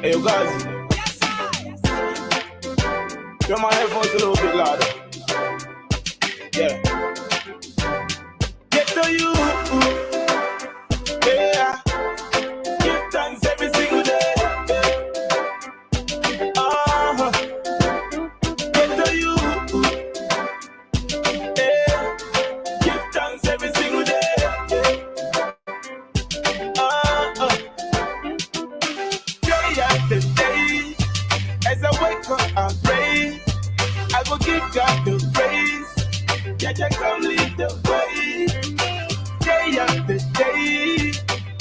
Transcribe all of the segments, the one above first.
Hey, you guys, turn my headphones a little bit louder. Yeah. Get to you. Yeah. Give thanks every single day. Get to you. Yeah. Give thanks every single day. Day after day, as I wake up, I pray. I will give God the praise. Yeah, just come lead the way. Day after day,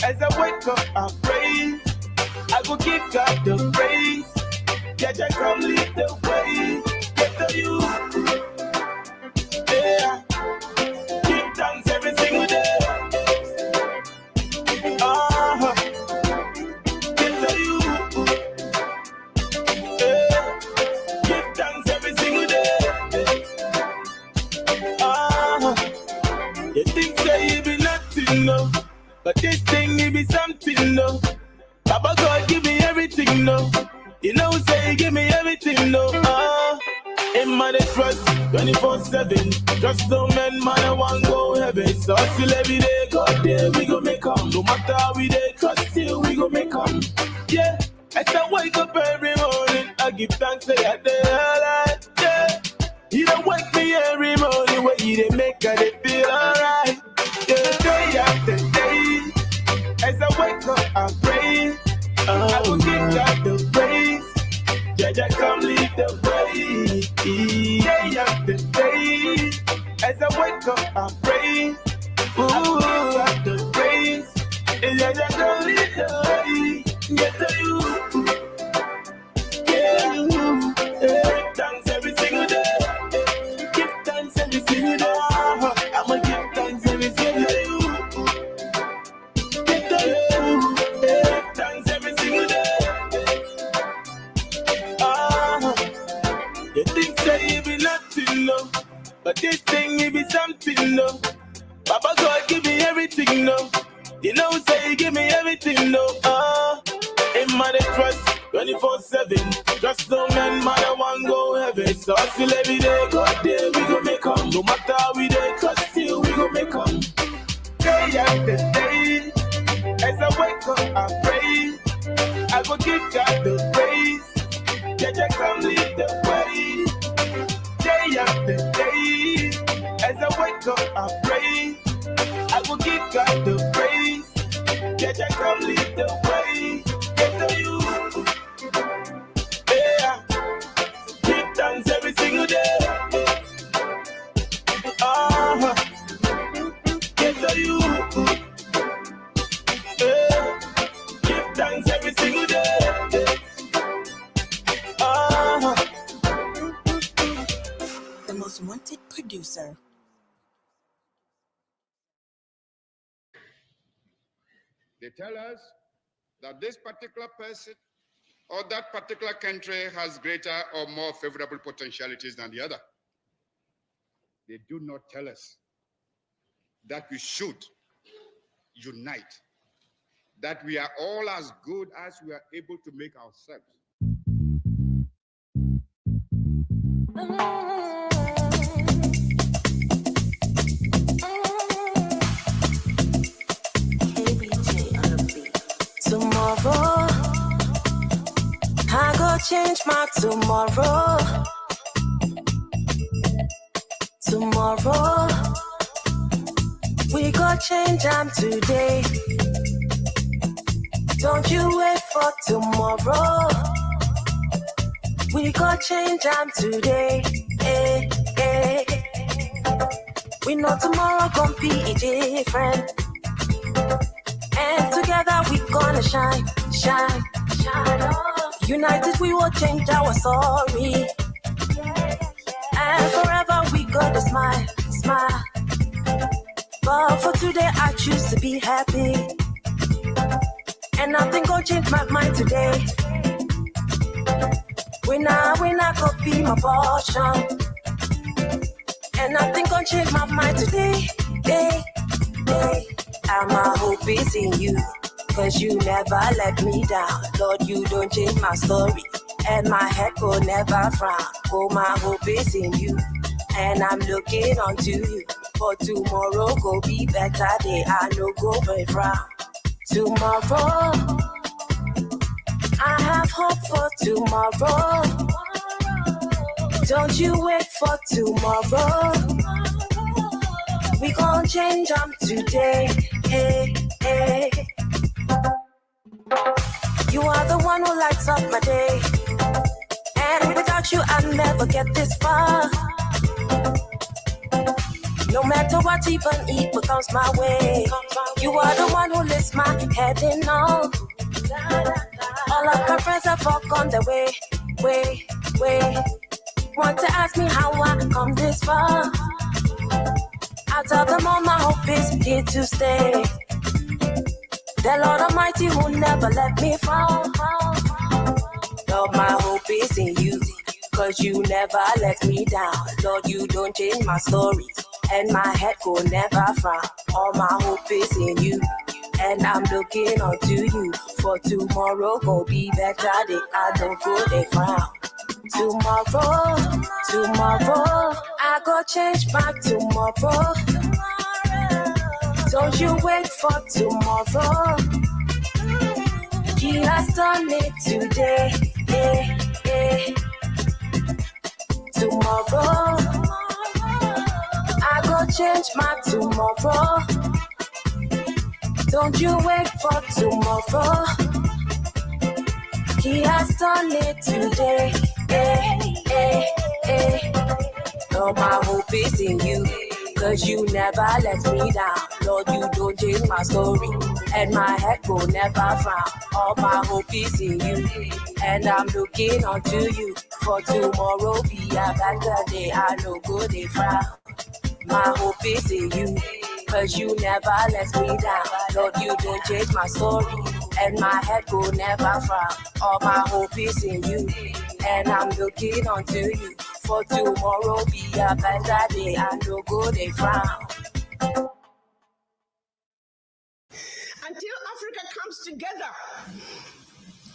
as I wake up, I pray. I will give God the praise. Yeah, just come lead the way. Get to you. Yeah. Give thanks every single day. Get to you. Yeah. Give thanks every single day. You think say it be nothing, no, but this thing it be something, no. Papa God give me everything, no. You know say give me everything, no. In my trust 24/7. Just no man, I want go heaven. So still every day, God there we go make come. No matter how we day, trust still we go make come. Yeah, as I wake up every morning, I give thanks say I day alright. Yeah, you don't wake me every morning where you dey make I dey feel alright. Yeah, day after day, as I wake up I pray. I will give God the praise. Yeah, come lead the way. Day after day, as I wake up, I pray. I will give God the praise. Yeah, come lead the way. Get to you. Yeah, you. Give thanks every single day. Give thanks every single day. I'ma give thanks every single day. Get to you. Give thanks every single day. You think say it be nothing, no, but this thing it be something, no. Papa God give me everything, no. You know say he give me everything, no. In my trust 24/7. Just no man, I want go heaven. So I feel every day, God there we go make come. No matter how we day, trust still we go make come. Day after day, as I wake up, I pray. I go give God the praise. Yeah, come lead the way. Day after day, as I wake up, I pray. I will give God the praise. Yeah, come lead the way. Get to you. Yeah, give thanks every single day. Get to you. Yeah, give thanks every single day. The most wanted producer. They tell us that this particular person or that particular country has greater or more favorable potentialities than the other. They do not tell us that we should unite, that we are all as good as we are able to make ourselves. Tomorrow, I go change my tomorrow. Tomorrow, we go change them today. Don't you wait for tomorrow. We go change them today. Hey, hey. We know tomorrow gon' be different. And together we gonna shine, shine, shine. United we will change our story. And forever we gonna smile, smile. But for today I choose to be happy. And nothing gonna change my mind today. We not gonna be my portion. And nothing gonna change my mind today. Hey, hey. And my hope is in you. cause you never let me down. Lord, you don't change my story, and my head will never frown. Oh, my hope is in you, and I'm looking unto you. For tomorrow go be better day, I no go very frown. Tomorrow, I have hope for tomorrow. Don't you wait for tomorrow. We gon' change them today. Hey, hey. You are the one who lights up my day, and without you I'll never get this far. No matter what even evil comes my way, you are the one who lifts my head in all. All of my friends have all gone their way. Want to ask me how I come this far? I tell them all my hope is here to stay. The Lord Almighty will never let me fall. Lord, my hope is in you, cause you never let me down. Lord, you don't change my story, and my head go never frown. All my hope is in you, and I'm looking unto you. For tomorrow go be better day, I don't go they frown. Tomorrow, I go change back tomorrow. Don't you wait for tomorrow. He has done it today. Tomorrow, I go change my tomorrow. Don't you wait for tomorrow. He has done it today. Lord, my hope is in you, cause you never let me down. Lord, you don't change my story, and my head will never frown. All my hope is in you, and I'm looking unto you. For tomorrow be a better day, I no go they frown. My hope is in you, cause you never let me down. Lord, you don't change my story, and my head will never frown. All my hope is in you, and I'm looking unto you. For tomorrow be a better day, I no go they frown. Until Africa comes together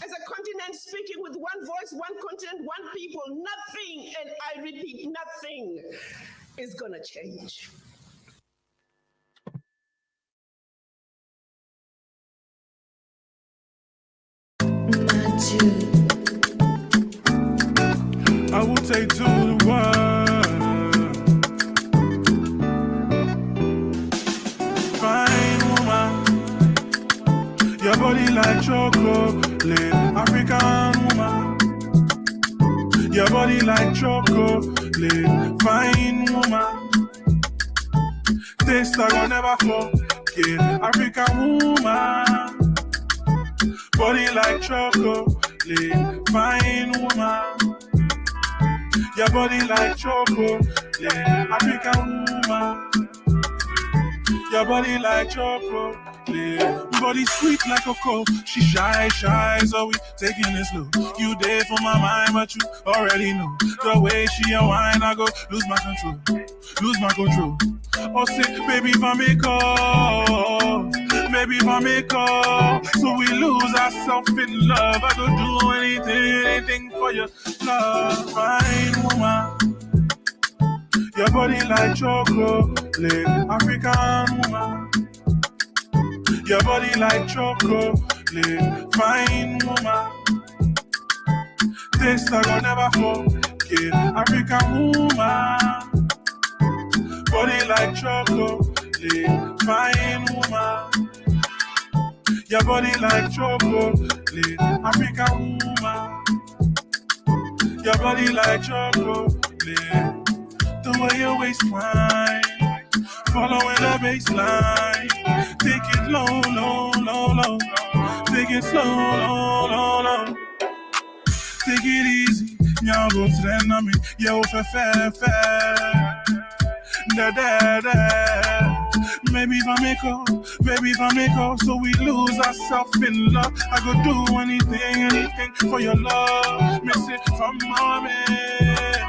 as a continent speaking with one voice, one continent, one people, nothing, and I repeat, nothing is gonna change. I will take to the world. Fine woman, your body like chocolate. African woman, your body like chocolate. Fine woman, taste I will never forget. African woman, body like chocolate. Fine woman, your body like chocolate. African woman, your body like chocolate. Body sweet like cocoa. She shy, so we taking it slow. You there for my mind, but you already know the way she unwind, I go lose my control. Oh, say, baby, if I make up, so we lose ourselves in love. I go do anything for your love. Fine woman, your body like chocolate. African woman, your body like chocolate. Fine woman, taste I will never forget. African woman, body like chocolate. Fine woman, your body like chocolate. African woman, your body like chocolate. The way your waist wine, following the baseline. Take it low. Take it slow. Take it easy. Y'all go to the enemy. Yo, fair. Da. Maybe if I make up, so we lose ourselves in love. I go do anything for your love. Miss it from my man.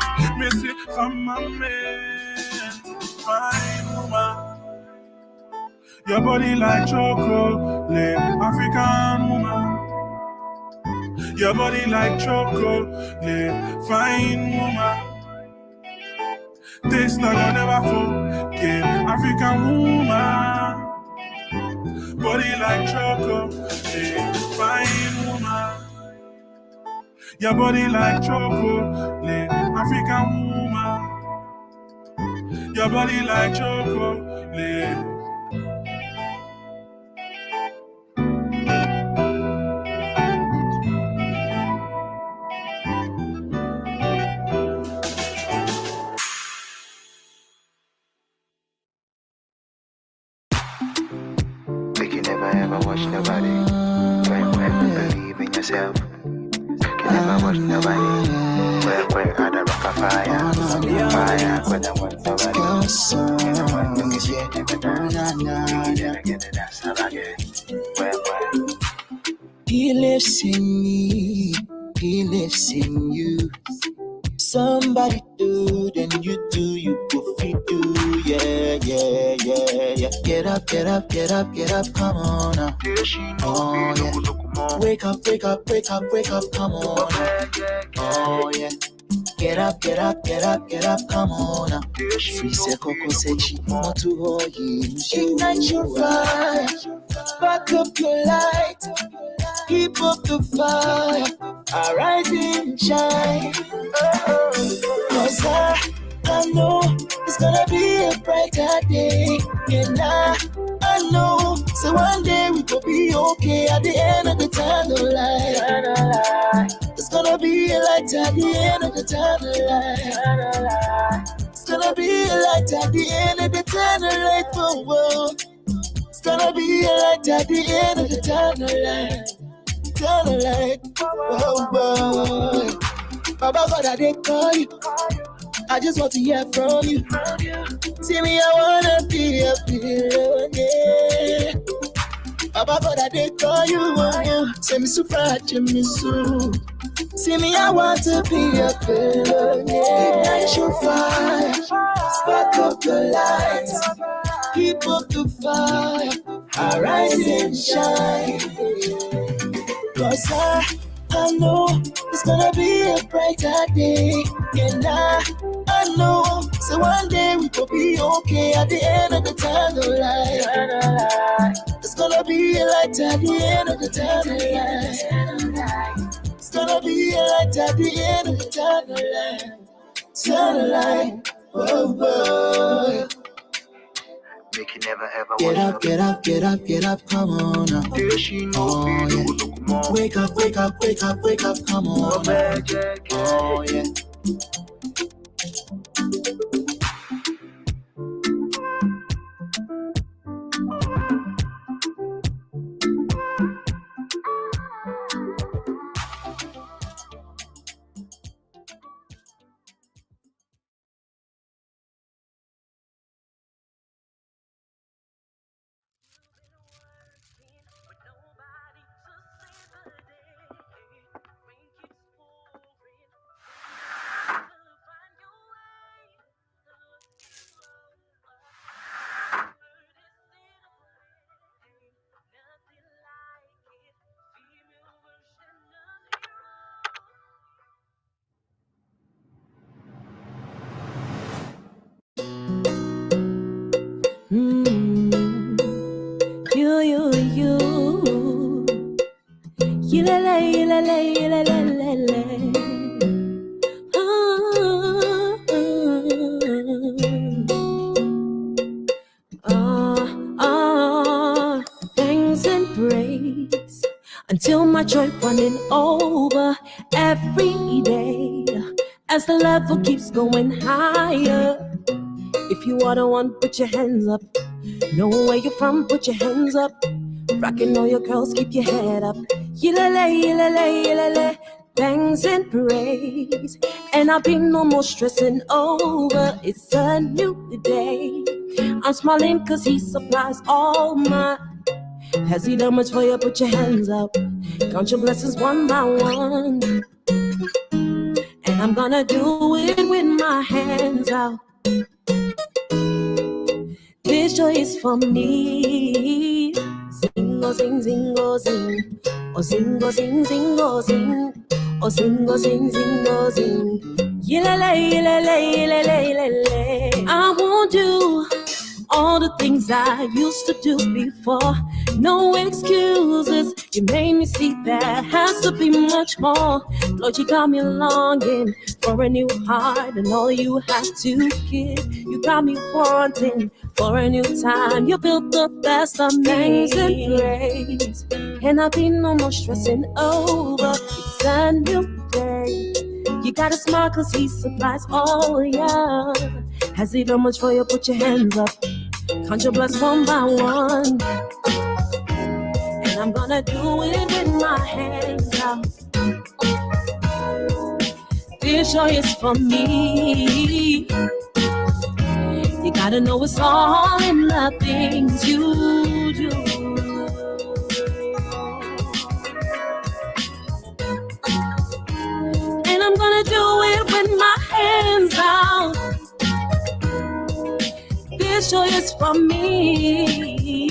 Fine woman, Your body like chocolate, African woman. Your body like chocolate, fine woman. Taste like I never forget, African woman. Body like chocolate, fine woman. Your body like chocolate, African woman. Your body like chocolate. Like you never ever watch nobody. When believe in yourself. Like you never watch nobody. When other rock a fire. Fire when I want nobody. He lives in me, he lives in you. Somebody do, then you do, you go fit do, yeah. Get up, come on now. Oh yeah. Wake up, come on now. Oh yeah. Get up, come on now. Vries Coco said she want to hold you. Ignite your fire, back up your light, keep up the fire, arise and shine. Cause I know it's gonna be a brighter day. And I know, so one day we could be okay at the end of the tunnel light. It's gonna be a light at the end of the tunnel light. It's gonna be a light at the end of the tunnel light. Whoa. It's gonna be a light at the end of the tunnel light. Tunnel light. Whoa. Baba God, I did call you. I just want to hear from you. See me, I wanna be a billionaire. Baba God, I did call you. Say me so fragile, me so. See me, I want to be a billionaire. Ignite your fire, spark up the lights, keep up the fire, arise and shine. Cause I know it's gonna be a brighter day. And I know, so one day we could be okay at the end of the tunnel light. It's gonna be a light at the end of the tunnel light. It's gonna be a light at the end of the tunnel light. Tunnel light. Whoa. Make you never ever Get watch up, come on now. Oh yeah. Wake up, come on now. Oh yeah. Thanks and praise until my joy running over every day as the level keeps going higher. If you are the one, put your hands up. Know where you're from, put your hands up. Rockin' all your girls, keep your head up. Yilele. Thanks and praise. And I'll be no more stressing over. It's a new day. I'm smiling cause he supplies all my. Has he done much for you? Put your hands up. Count your blessings one by one. And I'm gonna do it with my hands out. This joy is for me. zing, zingo, zing. Oh, zingo, zing, zingo, zing. Oh, zingo, zing, zingo, zing. Yilele, yilele, yilele, yilele. I won't do all the things I used to do before. No excuses. You made me see there has to be much more. Lord, you got me longing for a new heart and all you have to give. You got me wanting for a new time. You built the best of me. Thanks and praise. And I'll be no more stressing over. It's a new day. You gotta smile cause he supplies all, yeah. Has he done much for you? Put your hands up. Count your blessings one by one. And I'm gonna do it with my hands out. This joy is for me. You gotta know it's all in the things you do. And I'm gonna do it with my hands out. This joy is for me.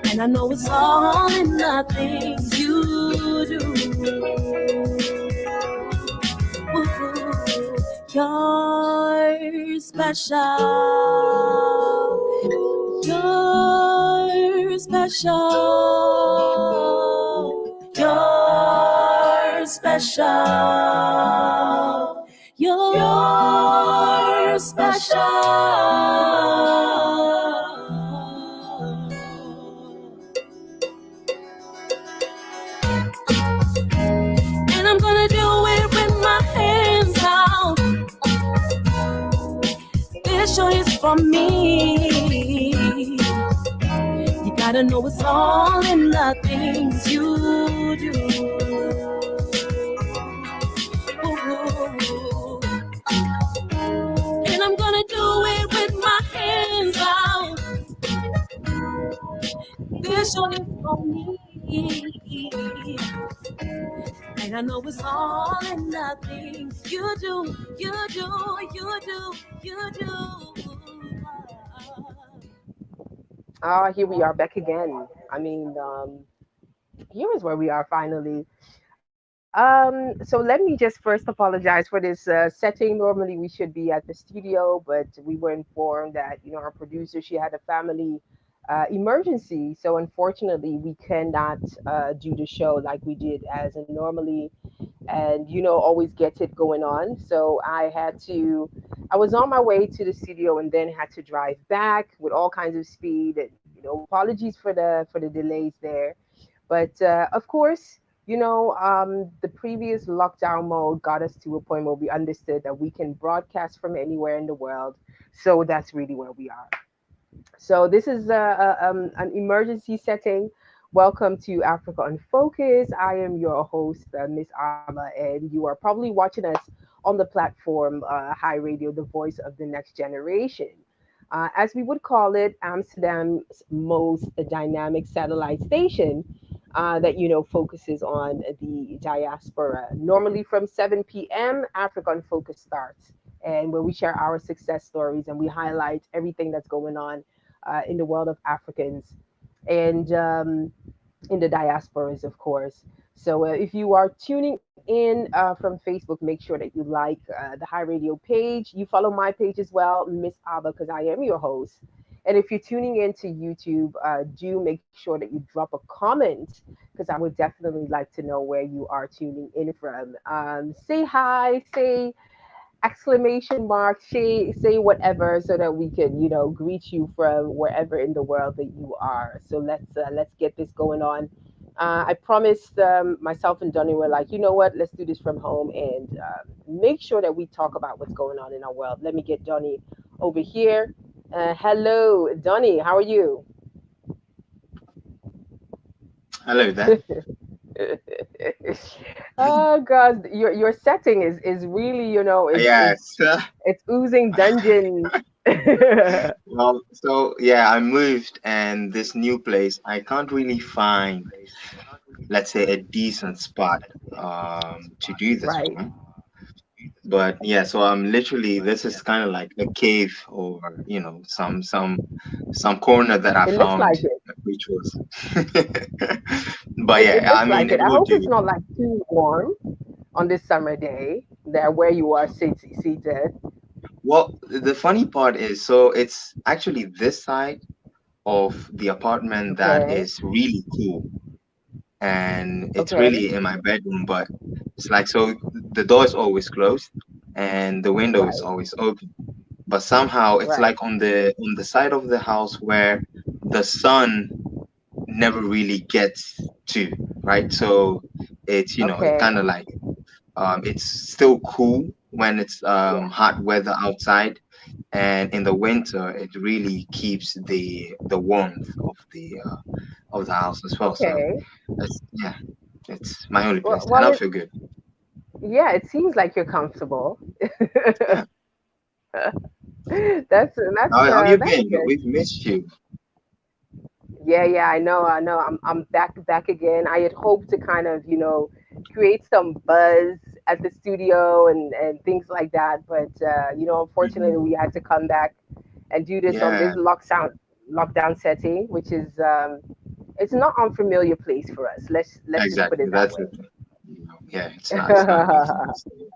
And I know it's all in the things you do. Ooh, you're special. You're special. You're special. You're special. And I'm gonna do it with my hands out. This joy is for me. You gotta know it's all in the things you do. Ooh. And I'm gonna do it with my hands out. This joy is for me. And I know it's all in the things you do, you do, you do, you do. Here we are back again. I mean, here is where we are finally. So let me just first apologize for this setting. Normally we should be at the studio, but we were informed that our producer, she had a family emergency, so unfortunately we cannot do the show like we did as normally, and always gets it going on. So I was on my way to the studio and then had to drive back with all kinds of speed, and apologies for the delays there. But of course, the previous lockdown mode got us to a point where we understood that we can broadcast from anywhere in the world. So that's really where we are. So this is an emergency setting. Welcome to Africa Unfocused. I am your host, Miss Ama, and you are probably watching us on the platform High Radio, the voice of the next generation. As we would call it, Amsterdam's most dynamic satellite station that focuses on the diaspora. Normally from 7 p.m., Africa Unfocused starts, and where we share our success stories and we highlight everything that's going on in the world of Africans and in the diasporas, of course. So if you are tuning in from Facebook, make sure that you like the High Radio page. You follow my page as well, Miss Abba, because I am your host. And if you're tuning into YouTube, do make sure that you drop a comment because I would definitely like to know where you are tuning in from. Say hi, say exclamation mark, say whatever so that we can greet you from wherever in the world that you are. So let's get this going on. I promised myself and Donnie were like, you know what, let's do this from home and make sure that we talk about what's going on in our world. Let me get Donnie over here. Hello, Donnie, how are you? Hello there. Oh God, your setting is really, Yes. it's oozing dungeon. Well, so yeah, I moved and this new place, I can't really find, let's say, a decent spot to do this Right. from. But yeah, so I'm literally this is kind of like a cave or some corner that I It looks found. like it. which was. But It yeah, I looks mean, like it. it I will hope it's do. not like too warm on this summer day there where you are seated. Well, the funny part is, so it's actually this side of the apartment that Okay. is really cool, and it's Okay. really in my bedroom, but it's like, so the door is always closed and the window is Right. always open. But somehow it's Right. like on the side of the house where the sun never really gets to, right? So it's, it Okay. kind of like, it's still cool when it's Yeah. hot weather outside, and in the winter it really keeps the warmth of the house as well. So Okay. it's, yeah, it's my only Well, place, and well, I it feel good. yeah, it seems like you're comfortable. Yeah. How you That's been? good. We've missed you. Yeah, yeah, I know. I'm back again. I had hoped to kind of, create some buzz at the studio and things like that, but unfortunately, Hmm. we had to come back and do this on Yeah, this lockdown setting, which is it's not unfamiliar place for us. Let's just put exactly. it that That's way. it. Yeah, it's not an easy place to live.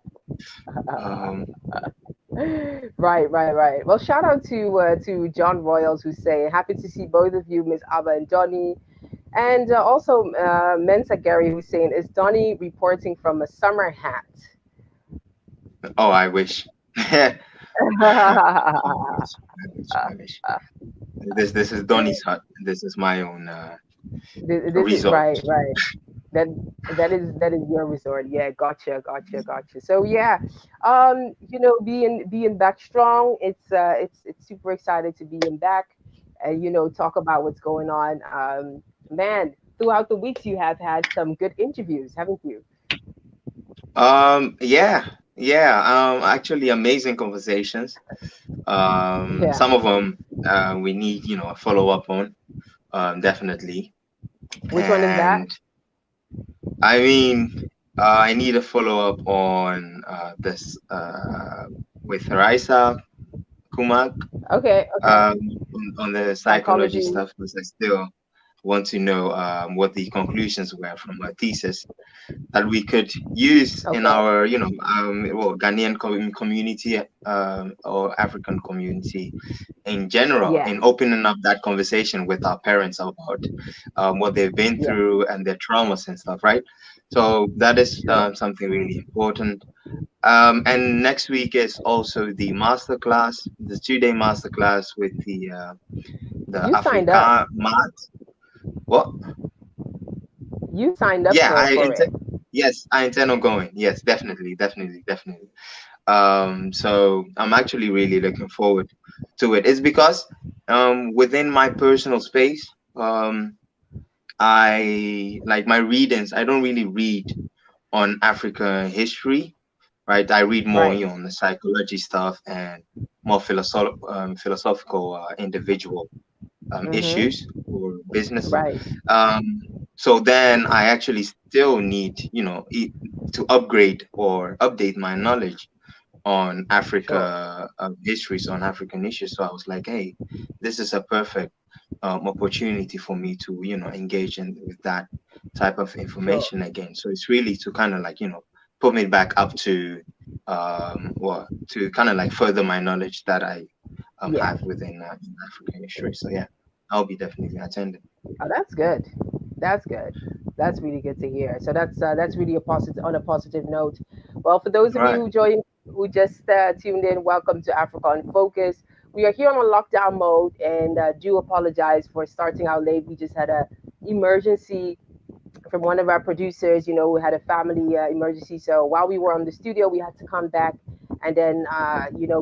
Um, Right. Well, shout out to John Royals who's saying happy to see both of you, Miss Ava and Donny. And also, Mensa Gary, who's saying, is Donny reporting from a summer hat? oh, I wish. I wish. This is Donny's hut. This is my own This is resort. right. That that is your resort. Yeah, gotcha. So yeah, being back strong. It's super excited to be in back, and talk about what's going on. Man, throughout the weeks you have had some good interviews, haven't you? Yeah. Actually, amazing conversations. Yeah. Some of them we need, a follow up on, definitely. Which one is that? And I mean, I need a follow up on this with Raisa Kumak, Okay. on the psychology Psychology. stuff, because I still want to know what the conclusions were from her thesis that we could use in Okay. our, Ghanaian community, or African community in general, Yeah. in opening up that conversation with our parents about what they've been Yeah. through and their traumas and stuff, right? So that is Sure. something really important. And next week is also the master class, the 2 day master class with the You signed up. Africa Mat. What? You signed up Yeah, for it. yes, I intend on going. Yes, definitely. So I'm actually really looking forward to it. It's because within my personal space, I like my readings. I don't really read on African history, right? I read more, Right. on the psychology stuff and more philosophical, individual Mm-hmm. issues or business. Right. Um, so then I actually still need, to upgrade or update my knowledge on Sure. Africa, histories on African issues. So I was like, hey, this is a perfect opportunity for me to, engage in with that type of Sure. information again. So it's really to kind of like, put me back up to, to kind of like further my knowledge that I Yeah. have within African history. So yeah, I'll be definitely attending. Oh, that's good. That's good. That's really good to hear. So that's really a positive on a positive note. Well, for those of you Right. who just tuned in, welcome to Africa on Focus. We are here on a lockdown mode, and do apologize for starting out late. We just had a emergency from one of our producers, who had a family emergency. So while we were on the studio, we had to come back and then,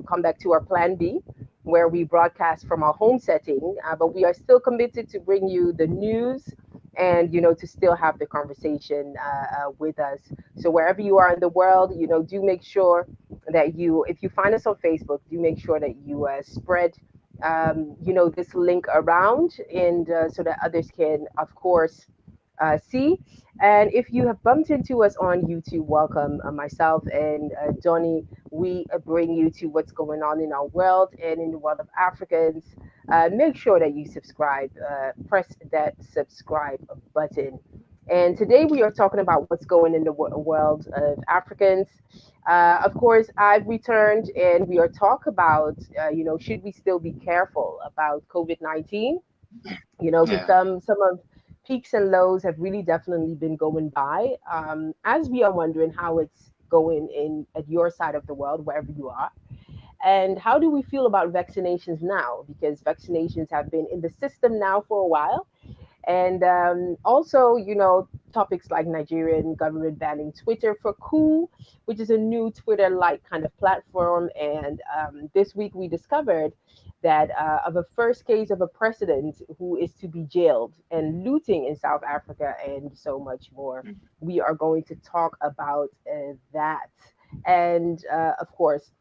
come back to our plan B, where we broadcast from our home setting. But we are still committed to bring you the news and, to still have the conversation with us. So wherever you are in the world, do make sure that if you find us on Facebook, do make sure that you spread this link around, and so that others can, of course, see. And if you have bumped into us on YouTube, welcome. Myself and Johnny, we bring you to what's going on in our world and in the world of Africans. Make sure that you subscribe. Press that subscribe button. And today we are talking about what's going in the world of Africans. Of course, I've returned, and we are talk about, should we still be careful about COVID-19? Because Yeah. some of peaks and lows have really definitely been going by. As we are wondering how it's going in at your side of the world, wherever you are, and how do we feel about vaccinations now? Because vaccinations have been in the system now for a while, and also, topics like Nigerian government banning Twitter for cool, which is a new Twitter-like kind of platform. And this week we discovered that of a first case of a president who is to be jailed and looting in South Africa and so much more. We are going to talk about that. And of course,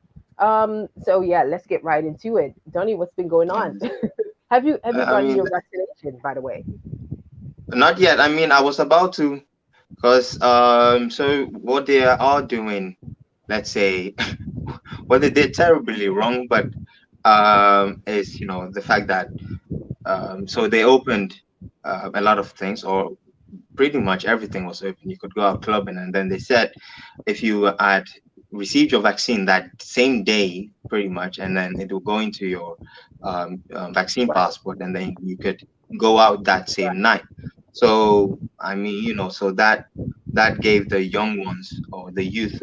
so yeah, let's get right into it. Donnie, what's been going Yeah. on? Have you I gotten mean, your vaccination, by the way? not yet. I mean, I was about to, because so what they are doing, let's say, what they did terribly wrong, but is the fact that so they opened a lot of things, or pretty much everything was open. You could go out clubbing, and then they said if you had received your vaccine that same day, pretty much, and then it will go into your vaccine Right, passport, and then you could go out that same right, night. So I mean, so that gave the young ones or the youth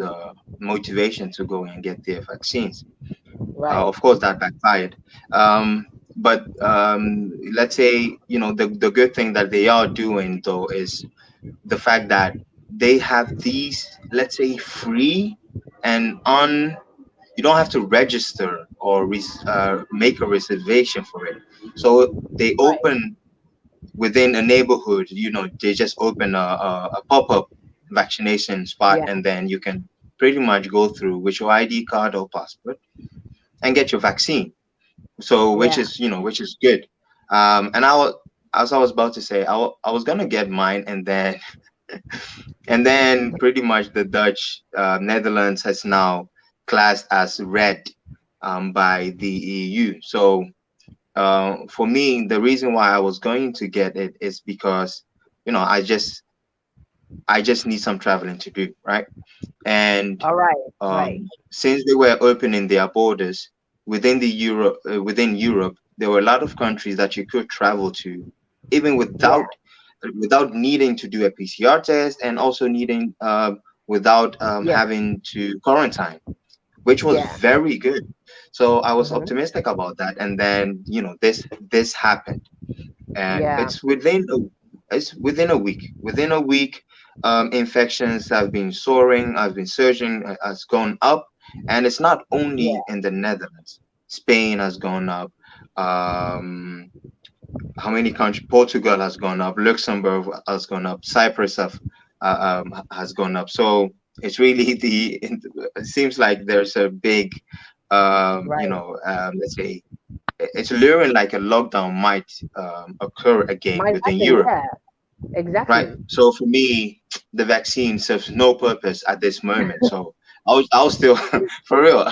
motivation to go and get their vaccines. right. Of course, that backfired. But let's say the good thing that they are doing though is the fact that they have these, let's say, free and on. You don't have to register or make a reservation for it. So they Right. open within a neighborhood. They just open a pop-up vaccination spot, Yeah, and then you can pretty much go through with your ID card or passport and get your vaccine. So which yeah, is which is good. And as I was about to say, I was gonna get mine, and then pretty much the Dutch, Netherlands has now classed as red by the EU. So for me, the reason why I was going to get it is because I just need some traveling to do, right? And all right, right. since they were opening their borders within Europe, there were a lot of countries that you could travel to, even Yeah, without needing to do a PCR test, and also needing without yeah, having to quarantine, which was yeah. very good. So I was Hmm. optimistic about that, and then this happened, and Yeah, it's within a week. Within a week, infections have been soaring, has been surging, has gone up, and it's not yeah, only in the Netherlands. Spain has gone up. Um, how many countries? Portugal has gone up. Luxembourg has gone up. Cyprus has gone up. So it's really it seems like there's a big, right. let's say it's luring like a lockdown might occur again Might within happen. Europe, Yeah, right? exactly. So for me, the vaccine serves no purpose at this moment. So I'll still, for real,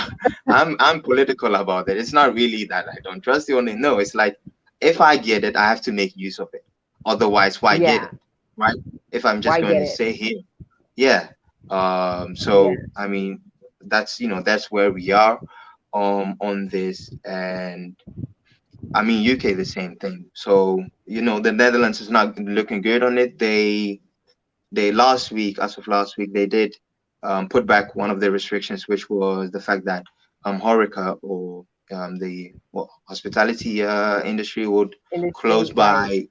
I'm political about it. It's not really that I don't trust you. Only no, it's like if I get it, I have to make use of it. Otherwise, why get Yeah, it, right? If I'm just why going get to it? stay here, yeah. Yeah, So I mean, that's where we are on this, and I mean, UK the same thing. So the Netherlands is not looking good on it. They last week, as of last week, they did put back one of the restrictions, which was the fact that Horeca, or the hospitality industry, would close industry, right. by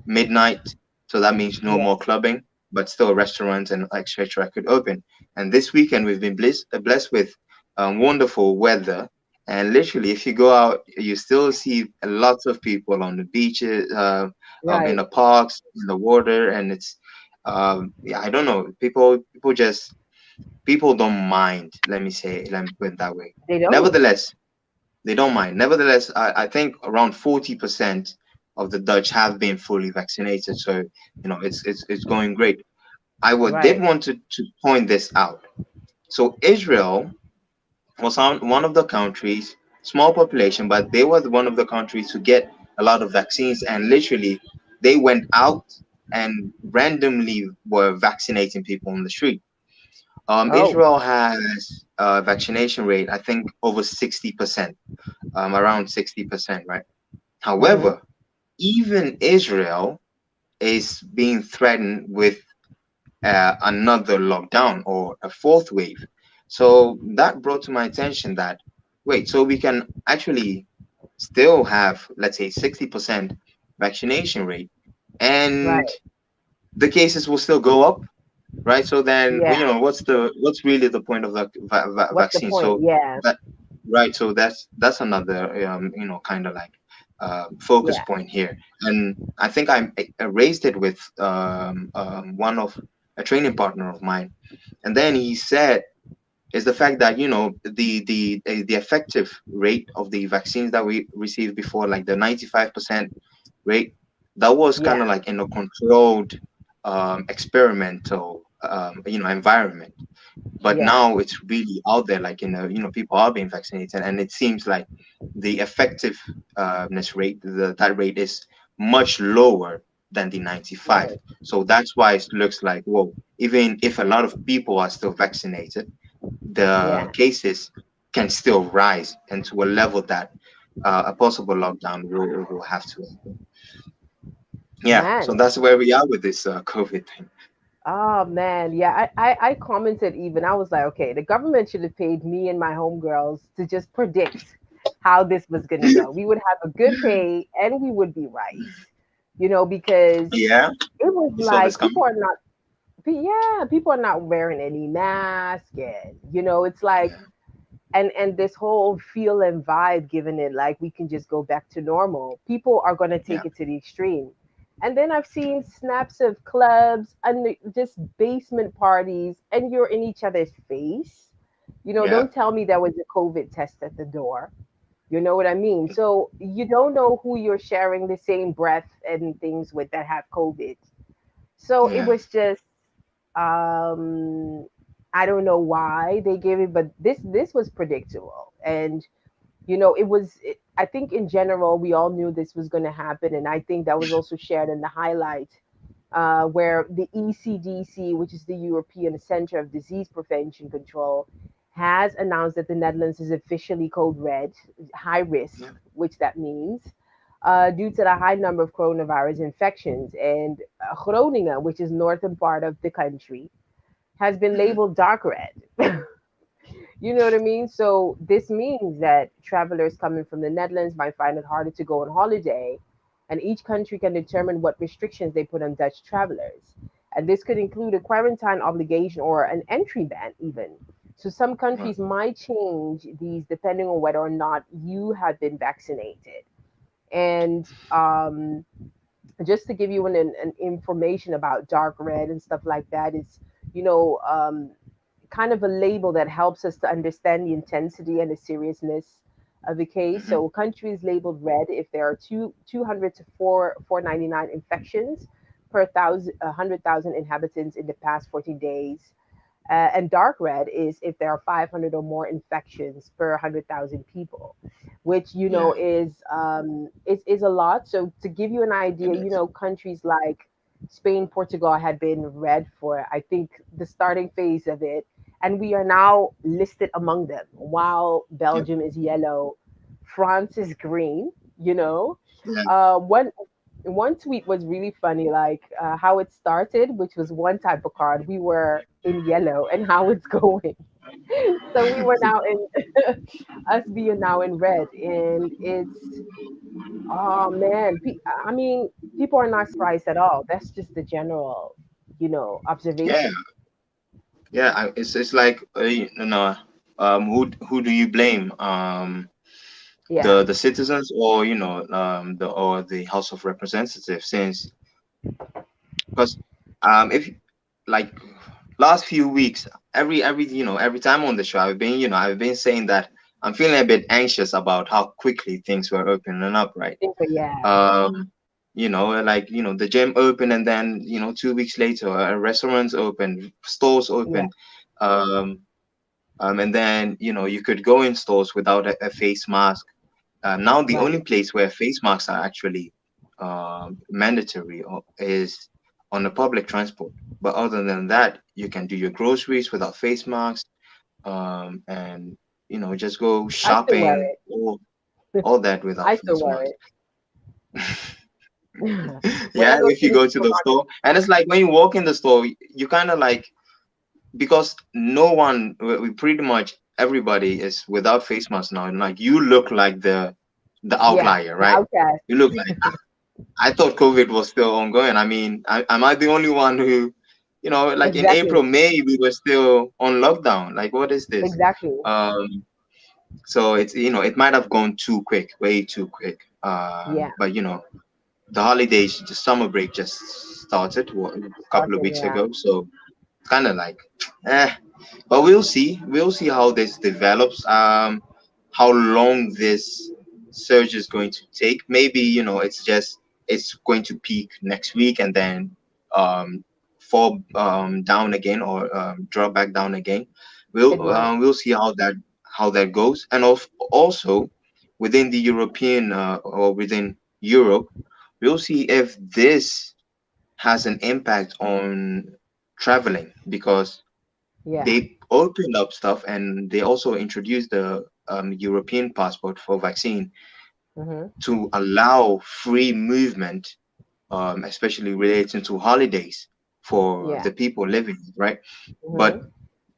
midnight. So that means no Yeah, more clubbing, but still restaurants and etc. could open. And this weekend we've been blessed with wonderful weather. And literally, if you go out, you still see lots of people on the beaches, in right. the parks, in the water, and it's yeah, I don't know. People don't mind. Let me put it that way. They don't. Nevertheless, they don't mind. Nevertheless, I think around 40%. of the Dutch have been fully vaccinated. So it's going great. Did Right. want to point this out. So Israel was on one of the countries, small population, but they were one of the countries to get a lot of vaccines, and literally they went out and randomly were vaccinating people on the street. Oh. Israel has a vaccination rate, I think, over 60%, around 60%, right? Mm-hmm. However, even Israel is being threatened with another lockdown or a fourth wave. So that brought to my attention that, wait, so we can actually still have, let's say, 60% vaccination rate, and Right. the cases will still go up, right? So then, Yeah. what's really the point of the What's the vaccine? point? So Yeah. that right, so that's another kind of like focus Yeah. point here. And I think I raised it with one of a training partner of mine, and then he said is the fact that the effective rate of the vaccines that we received before, like the 95% rate, that was Yeah. kind of like in a controlled experimental environment. But Yeah. now it's really out there, like people are being vaccinated, and it seems like the effectiveness rate, that rate is much lower than the 95. Right. So that's why it looks like, whoa, even if a lot of people are still vaccinated, the Yeah. cases can still rise and to a level that a possible lockdown will have to happen. Yeah, so Man. that's where we are with this COVID thing. Oh man, yeah. I commented even. I was like, okay, the government should have paid me and my homegirls to just predict how this was gonna go. We would have a good pay and we would be right. Because Yeah, it was you saw this like coming. people are not wearing any mask, and it's like, and this whole feel and vibe given it like we can just go back to normal. People are going to Yeah, take it to the extreme. And then I've seen snaps of clubs and just basement parties, and you're in each other's face. yeah, Don't tell me there was a COVID test at the door. You know what I mean? So you don't know who you're sharing the same breath and things with that have COVID. So it yeah, was just, um I don't know why they gave it, but this was predictable. And I think in general we all knew this was going to happen, and I think that was also shared in the highlight, where the ECDC, which is the European Center of Disease Prevention Control, has announced that the Netherlands is officially code red, high risk, yeah. which that means, due to the high number of coronavirus infections. And Groningen, which is northern part of the country, has been Mhm. labeled dark red. You know what I mean? So this means that travelers coming from the Netherlands might find it harder to go on holiday, and each country can determine what restrictions they put on Dutch travelers. And this could include a quarantine obligation or an entry ban, even. So some Right. countries might change these depending on whether or not you have been vaccinated. And just to give you an information about dark red and stuff like that, is you know um, kind of a label that helps us to understand the intensity and the seriousness of the case. Mhm. So countries labeled red if there are 200 to 499 infections per 100,000 inhabitants in the past 14 days. And dark red is if there are 500 or more infections per 100,000 people, which Yeah, is a lot. So to give you an idea, it is. countries like Spain, Portugal had been red for, I think, the starting phase of it, and we are now listed among them. While Yep. Belgium is yellow, France is green. You know, Yeah, one tweet was really funny, like how it started, which was one type of card. We were in yellow, and how it's going. So we were now in us being now in red, and it's, oh man, I mean, people are not surprised at all. That's just the general, yeah, observation. yeah. It's like who do you blame? Yeah, The citizens, or the House of Representatives, since because if like last few weeks, every time on the show, I've been saying that I'm feeling a bit anxious about how quickly things were opening up, right? yeah, Um, like the gym open, and then 2 weeks later restaurants open, stores Yeah. open, um, and then you could go in stores without a face mask. Now the Right. only place where face masks are actually mandatory is on the public transport. But other than that, you can do your groceries without face masks, and just go I still wear shopping, it. all that without I still face wear masks. it. When I Yeah, go if to you the go to the supermarket. store, and it's like when you walk in the store, you kind of like, because no one, we pretty much everybody is without face mask now, and like you look like the Yeah, outlier, the right? outcast. You look like, I thought COVID was still ongoing. I mean, am I the only one who, like in Exactly. April, May, we were still on lockdown? Like, what is this? Exactly. Um, so it's, it might have gone too quick, way too quick. Yeah. But the holidays, the summer break just started a couple of Started. weeks Yeah. ago, so kind of like, eh. But we'll see. We'll see how this develops. How long this surge is going to take. Maybe it's going to peak next week and then um, fall down again, or drop back down again. It might. We'll see how that goes. And also within the European, or within Europe, we'll see if this has an impact on traveling, because Yeah. they opened up stuff, and they also introduced the European passport for vaccine Hmm. to allow free movement, especially relating to holidays for Yeah. the people living, right? Hmm. But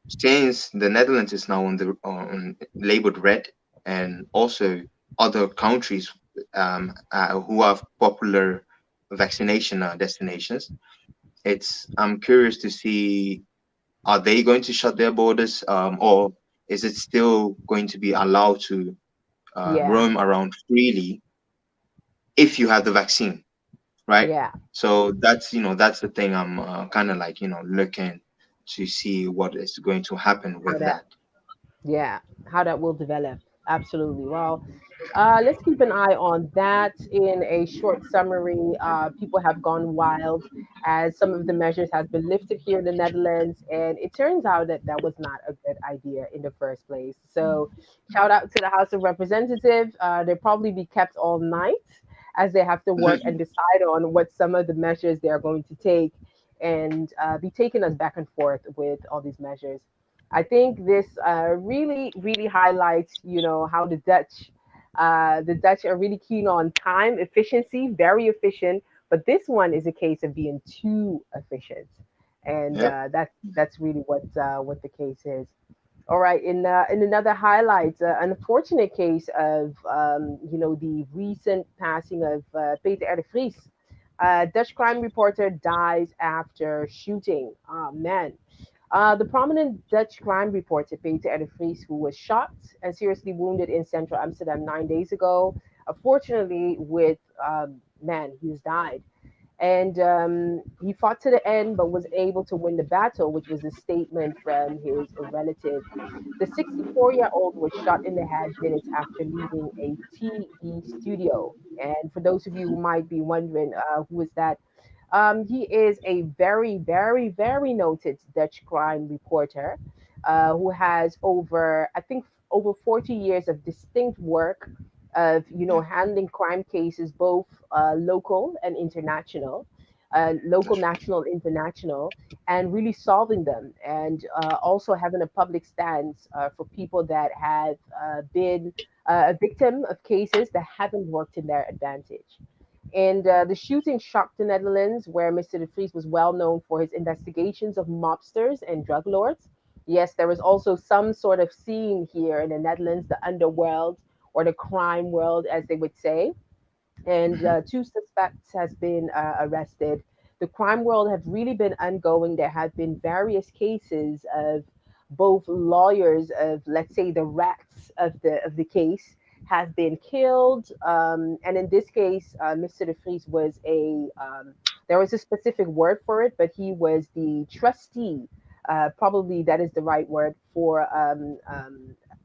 since the Netherlands is now on labeled red, and also other countries who have popular vaccination destinations, I'm curious to see, are they going to shut their borders, or is it still going to be allowed to Yeah. roam around freely if you have the vaccine, right? Yeah. So that's the thing. I'm kind of like looking to see what is going to happen How with that? that. Yeah. How that will develop. Absolutely. Well, let's keep an eye on that. In a short summary, people have gone wild as some of the measures has been lifted here in the Netherlands, and it turns out that that was not a good idea in the first place. So, shout out to the House of Representatives. They'll probably be kept all night as they have to work and decide on what some of the measures they are going to take, and be taking us back and forth with all these measures. I think this really, really highlights, how the Dutch are really keen on time efficiency, very efficient. But this one is a case of being too efficient, and Yep. that's really what the case is. All right. In another highlight, an unfortunate case of the recent passing of Peter R. de Vries. Dutch crime reporter dies after shooting. Oh man. The prominent Dutch crime reporter Peter R. de Vries, who was shot and seriously wounded in central Amsterdam 9 days ago, unfortunately, with man, he's died. And he fought to the end, but was able to win the battle, which was a statement from his relative. The 64-year-old was shot in the head minutes after leaving a TV studio. And for those of you who might be wondering who is that, he is a very, very, very noted Dutch crime reporter who has I think, over 40 years of distinct work of, handling crime cases, both local and international, local, That's right. national, international, and really solving them, and also having a public stance for people that have been a victim of cases that haven't worked in their advantage. And the shooting shocked the Netherlands, where Mr. De Vries was well known for his investigations of mobsters and drug lords. Yes, there was also some sort of scene here in the Netherlands, the underworld or the crime world, as they would say, and Hmm. two suspects has been arrested. The crime world have really been ongoing. There have been various cases of both lawyers of, let's say, the rats of the case have been killed, and in this case, Mr. De Vries was there was a specific word for it, but he was the trustee. Probably that is the right word for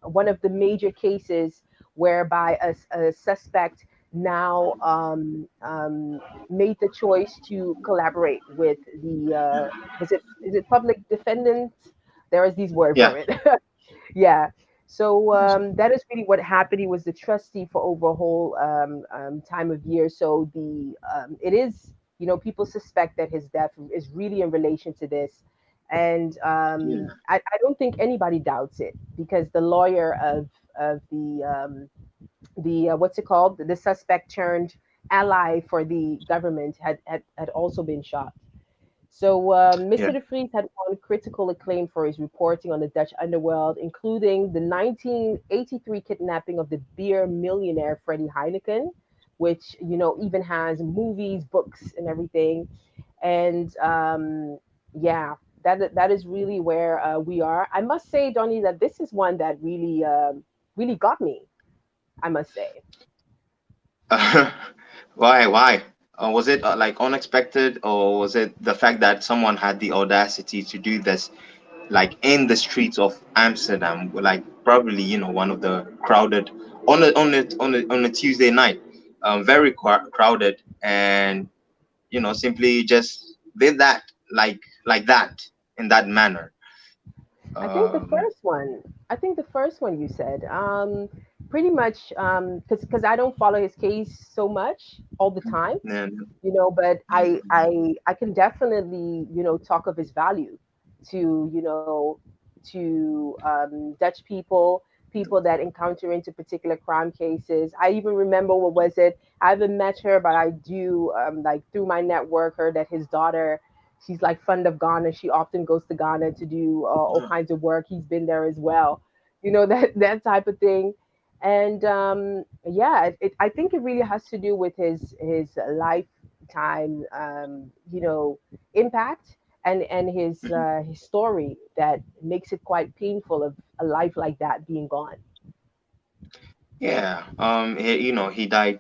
one of the major cases whereby a suspect now made the choice to collaborate with the is it public defendant? There is these word Yeah. for it. Yeah. So that is really what happened. He was the trustee for over a whole time of year. So the it is, people suspect that his death is really in relation to this, and Yeah. I don't think anybody doubts it because the lawyer of the what's it called, the suspect turned ally for the government had also been shot. So, Yeah. Mr. De Vries had won critical acclaim for his reporting on the Dutch underworld, including the 1983 kidnapping of the beer millionaire Freddie Heineken, which, even has movies, books, and everything. And yeah, that is really where we are. I must say, Donnie, that this is one that really, really got me, I must say. Why? Why? Was it like unexpected, or was it the fact that someone had the audacity to do this, like in the streets of Amsterdam, like probably one of the crowded on a Tuesday night, very crowded, and simply just did that like that in that manner. I think the Um, first one. I think the first one you said. Pretty much, because I don't follow his case so much all the time, and but I can definitely talk of his value to Dutch people that encounter into particular crime cases. I even remember, what was it? I haven't met her, but I do, like, through my network, heard that his daughter, she's like fond of Ghana. She often goes to Ghana to do all kinds of work. He's been there as well, that type of thing. And yeah, I think it really has to do with his lifetime, impact, and his story that makes it quite painful of a life like that being gone. yeah, he died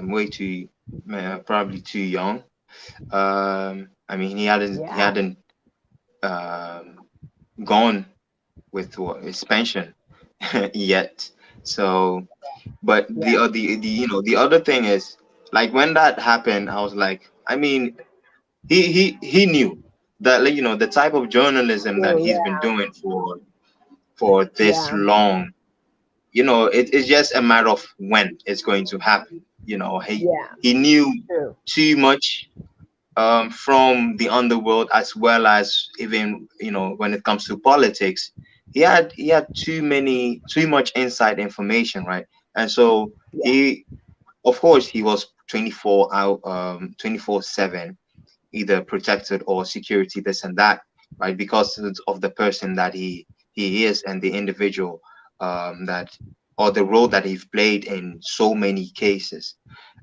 way too, probably too young. I mean, he Yeah, hadn't um, gone with his pension yet. So, but yeah, the other thing is, like, when that happened, I was like, I mean, he knew that, like, the type of journalism that true, he's been doing for this yeah, long. It's just a matter of when it's going to happen. He yeah, he knew true, too much from the underworld, as well as even when it comes to politics. He had too much inside information, right? And so yeah, he, of course, he was 24 out 24/7, either protected or security, this and that, right? Because of the person that he is, and the individual, that, or the role that he's played in so many cases,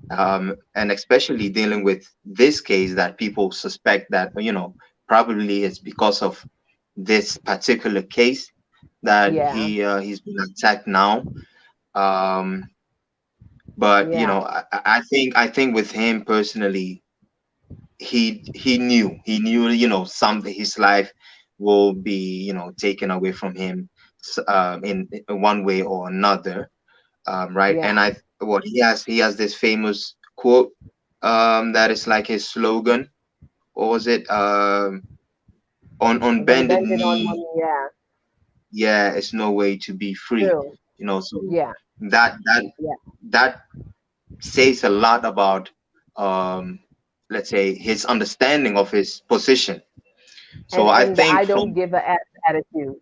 and especially dealing with this case that people suspect that probably it's because of this particular case that yeah, he's been attacked now. um but yeah, I think with him personally, he knew something, his life will be taken away from him, in one way or another, right? yeah. And what he has this famous quote, that is like his slogan. What was it? On On bended bending on knee, money, yeah, yeah, it's no way to be free. true, So yeah, that that yeah. that says a lot about, um let's say, his understanding of his position. So I And the think I don't from give a F attitude.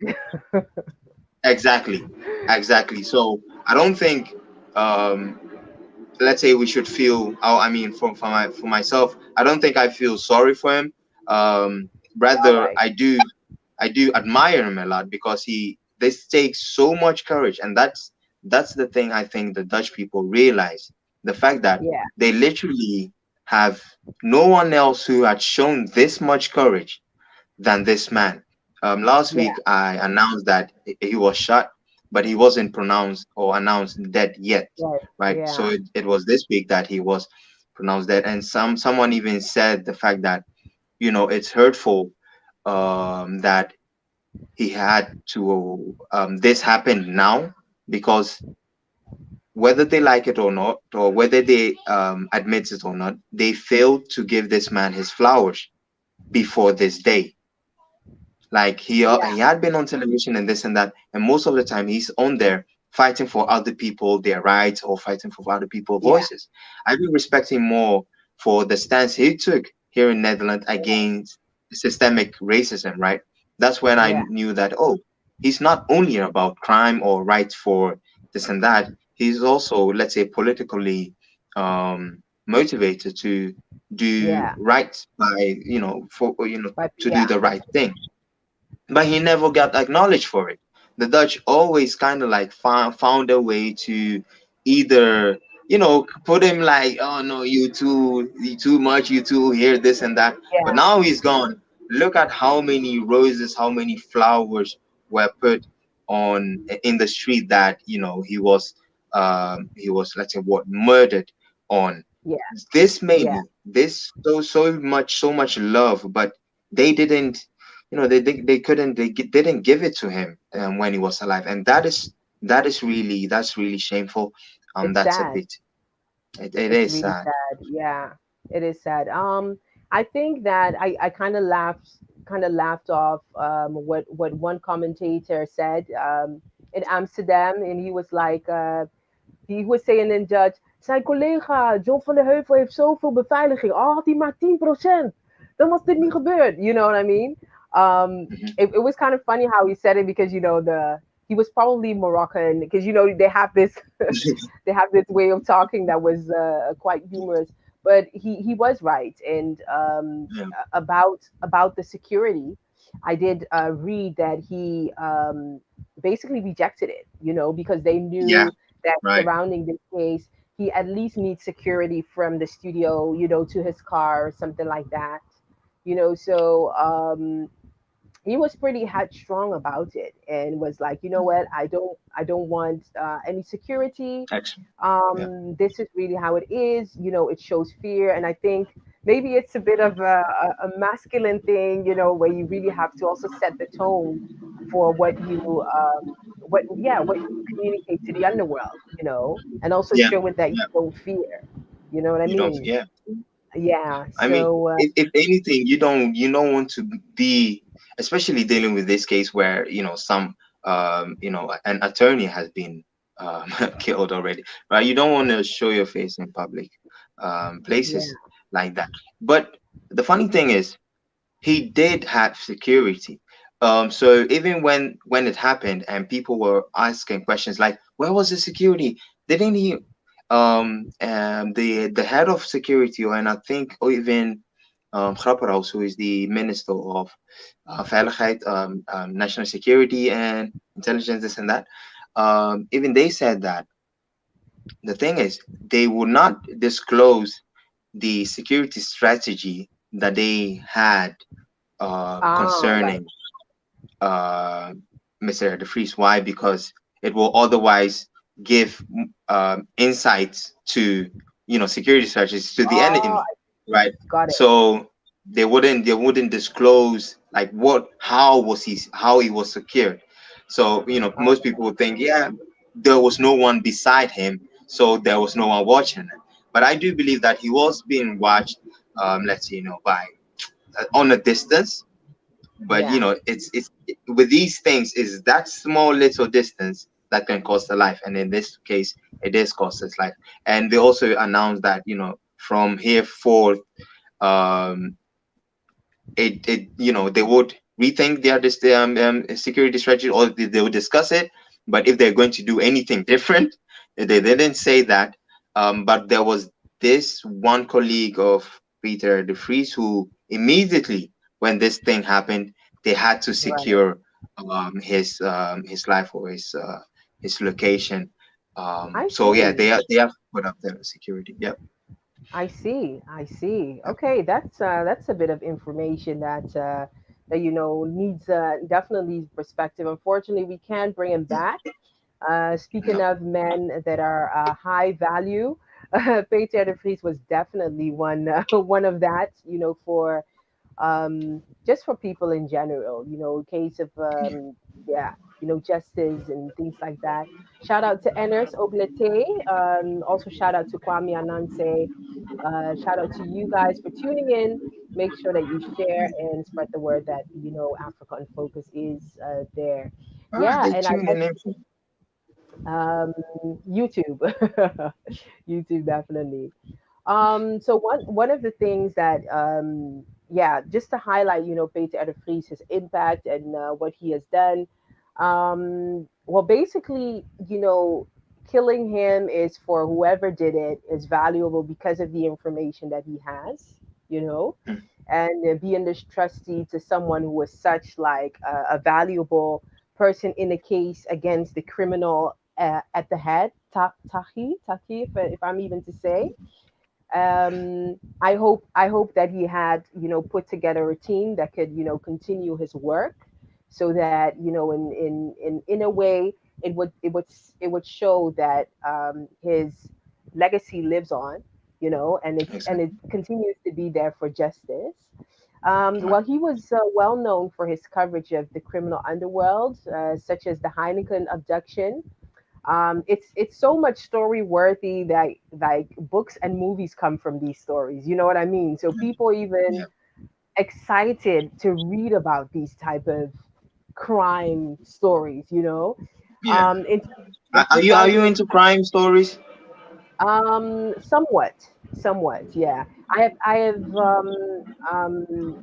exactly, exactly. So I don't think, um let's say, we should feel, oh, I mean, for myself, I don't think I feel sorry for him. All Rather, right, I do admire him a lot, because this takes so much courage, and that's the thing I think the Dutch people realize, the fact that yeah, they literally have no one else who had shown this much courage than this man. Last yeah, week I announced that he was shot, but he wasn't pronounced or announced dead yet, right, right? So yeah, it was this week that he was pronounced dead, and someone even said the fact that it's hurtful, that he had to, this happened now, because whether they like it or not, or whether they admit it or not, they failed to give this man his flowers before this day. Like Yeah, he had been on television and this and that, and most of the time he's on there fighting for other people their rights or fighting for other people yeah, voices. I've been respecting more for the stance he took here in Netherlands against systemic racism. Right, that's when I yeah, knew that, oh, he's not only about crime or rights for this and that. He's also, let's say, politically motivated to do yeah. right by, for But to do yeah, the right thing, but he never got acknowledged for it. The Dutch always kind of like found a way to either, put him like, oh no, you too much, you too here, this and that. But yeah, now he's gone. Look at how many roses, how many flowers were put on in the street that he was, let's say, what, murdered on. yeah, This yeah. many, this so much love, but they didn't, they couldn't, didn't give it to him when he was alive, and that's really shameful. It's That's a sad. bit, it It's is really sad. sad. Yeah, it is sad. I think that I kind of laughed off what one commentator said in Amsterdam, and he was like, he was saying in Dutch, zijn collega John van der Heuvel heeft zoveel beveiliging. Oh, had hij maar 10%, dan was dit niet gebeurd. You know what I mean? Mhm. It was kind of funny how he said it because he was probably Moroccan because they have this they have this way of talking that was quite humorous. But he was right, and Yeah, about the security, I did read that he basically rejected it, because they yeah, knew that right, surrounding this case, he at least needs security from the studio, to his car or something like that. So he was pretty headstrong about it and was like, what, I don't want any security. excellent. Yeah, This is really how it is. It shows fear, and I think maybe it's a bit of a masculine thing, where you really have to also set the tone for what you communicate to the underworld, and also yeah, show it that you yeah. don't fear. You know what I You don't, mean? yeah. Yeah. I mean, So if anything, you don't want to be, especially dealing with this case where some an attorney has been killed already, right? You don't want to show your face in public yeah. places like that. But the funny thing is, he did have security. So even when it happened and people were asking questions like, where was the security? Didn't he the head of security, or, and I think, or even Grapperhaus, who is the minister of veiligheid, national security and intelligence, this and that, even they said that the thing is they would not disclose the security strategy that they had Ah, right. concerning uh, Mr. De Vries. Why? Because it will otherwise give insights to security strategies to the Oh, enemy, right? got it. So they wouldn't disclose like how he was secured. So most Oh, people would think, yeah, there was no one beside him, so there was no one watching him. But I do believe that he was being watched, let's say, by on a distance. But yeah. with these things, is that small little distance that can cost a life, and in this case it is cost his life. And they also announced that from here forth, um they would rethink their security strategy, or they would discuss it. But if they're going to do anything different, they didn't say that. But there was this one colleague of Peter de Vries who immediately, when this thing happened, they had to Right. secure his life, or his location. I So yeah, see. they have put up their security. Yep. I see. I see. Okay, that's a bit of information that needs definitely perspective. Unfortunately, we can't bring him back. Speaking No. of men that are high value, Peter de Vries was definitely one one of that. Just for people in general. Case of Yeah. yeah. justice and things like that. Shout out to Enes Oglete. Also shout out to Kwame Ananse. Shout out to you guys for tuning in. Make sure that you share and spread the word that Africa in Focus is there. Ah, Yeah, they and I tune like in. um, YouTube. YouTube definitely. So one of the things that yeah, just to highlight, Peter R. de Vries, his impact and what he has done. Well, basically, killing him is for whoever did it is valuable because of the information that he has, you know, Mm, and being this trustee to someone who was such like a valuable person in a case against the criminal at the head, Taki, if I'm even to say. I hope that he had put together a team that could continue his work, so that in a way it would show that his legacy lives on, and it exactly. continues to be there for justice. Right. Well, he was well known for his coverage of the criminal underworld, such as the Heineken abduction. It's so much story worthy that like books and movies come from these stories. You know what I mean? So people even Yeah. excited to read about these type of crime stories. Yeah. In Are you 2000. into crime stories? Somewhat, yeah. Um,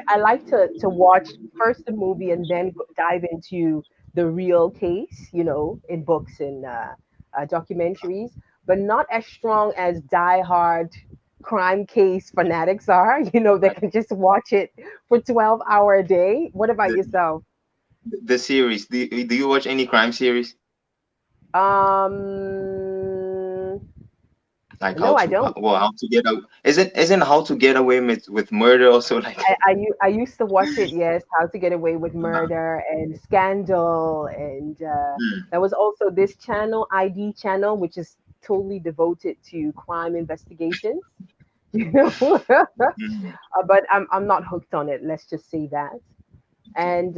I like to watch first the movie and then dive into the real case, in books and documentaries, but not as strong as die-hard crime case fanatics are, that Right. can just watch it for 12 hour a day. What about The yourself? the series. Do you watch any crime series? Um, Like no, I don't. how to get out? Isn't how to get away with murder also like? I used to watch it, yes, How to Get Away with Murder and Scandal. And Mm, there was also this channel, ID channel, which is totally devoted to crime investigations. You know, mm, but I'm not hooked on it. Let's just say that. okay. And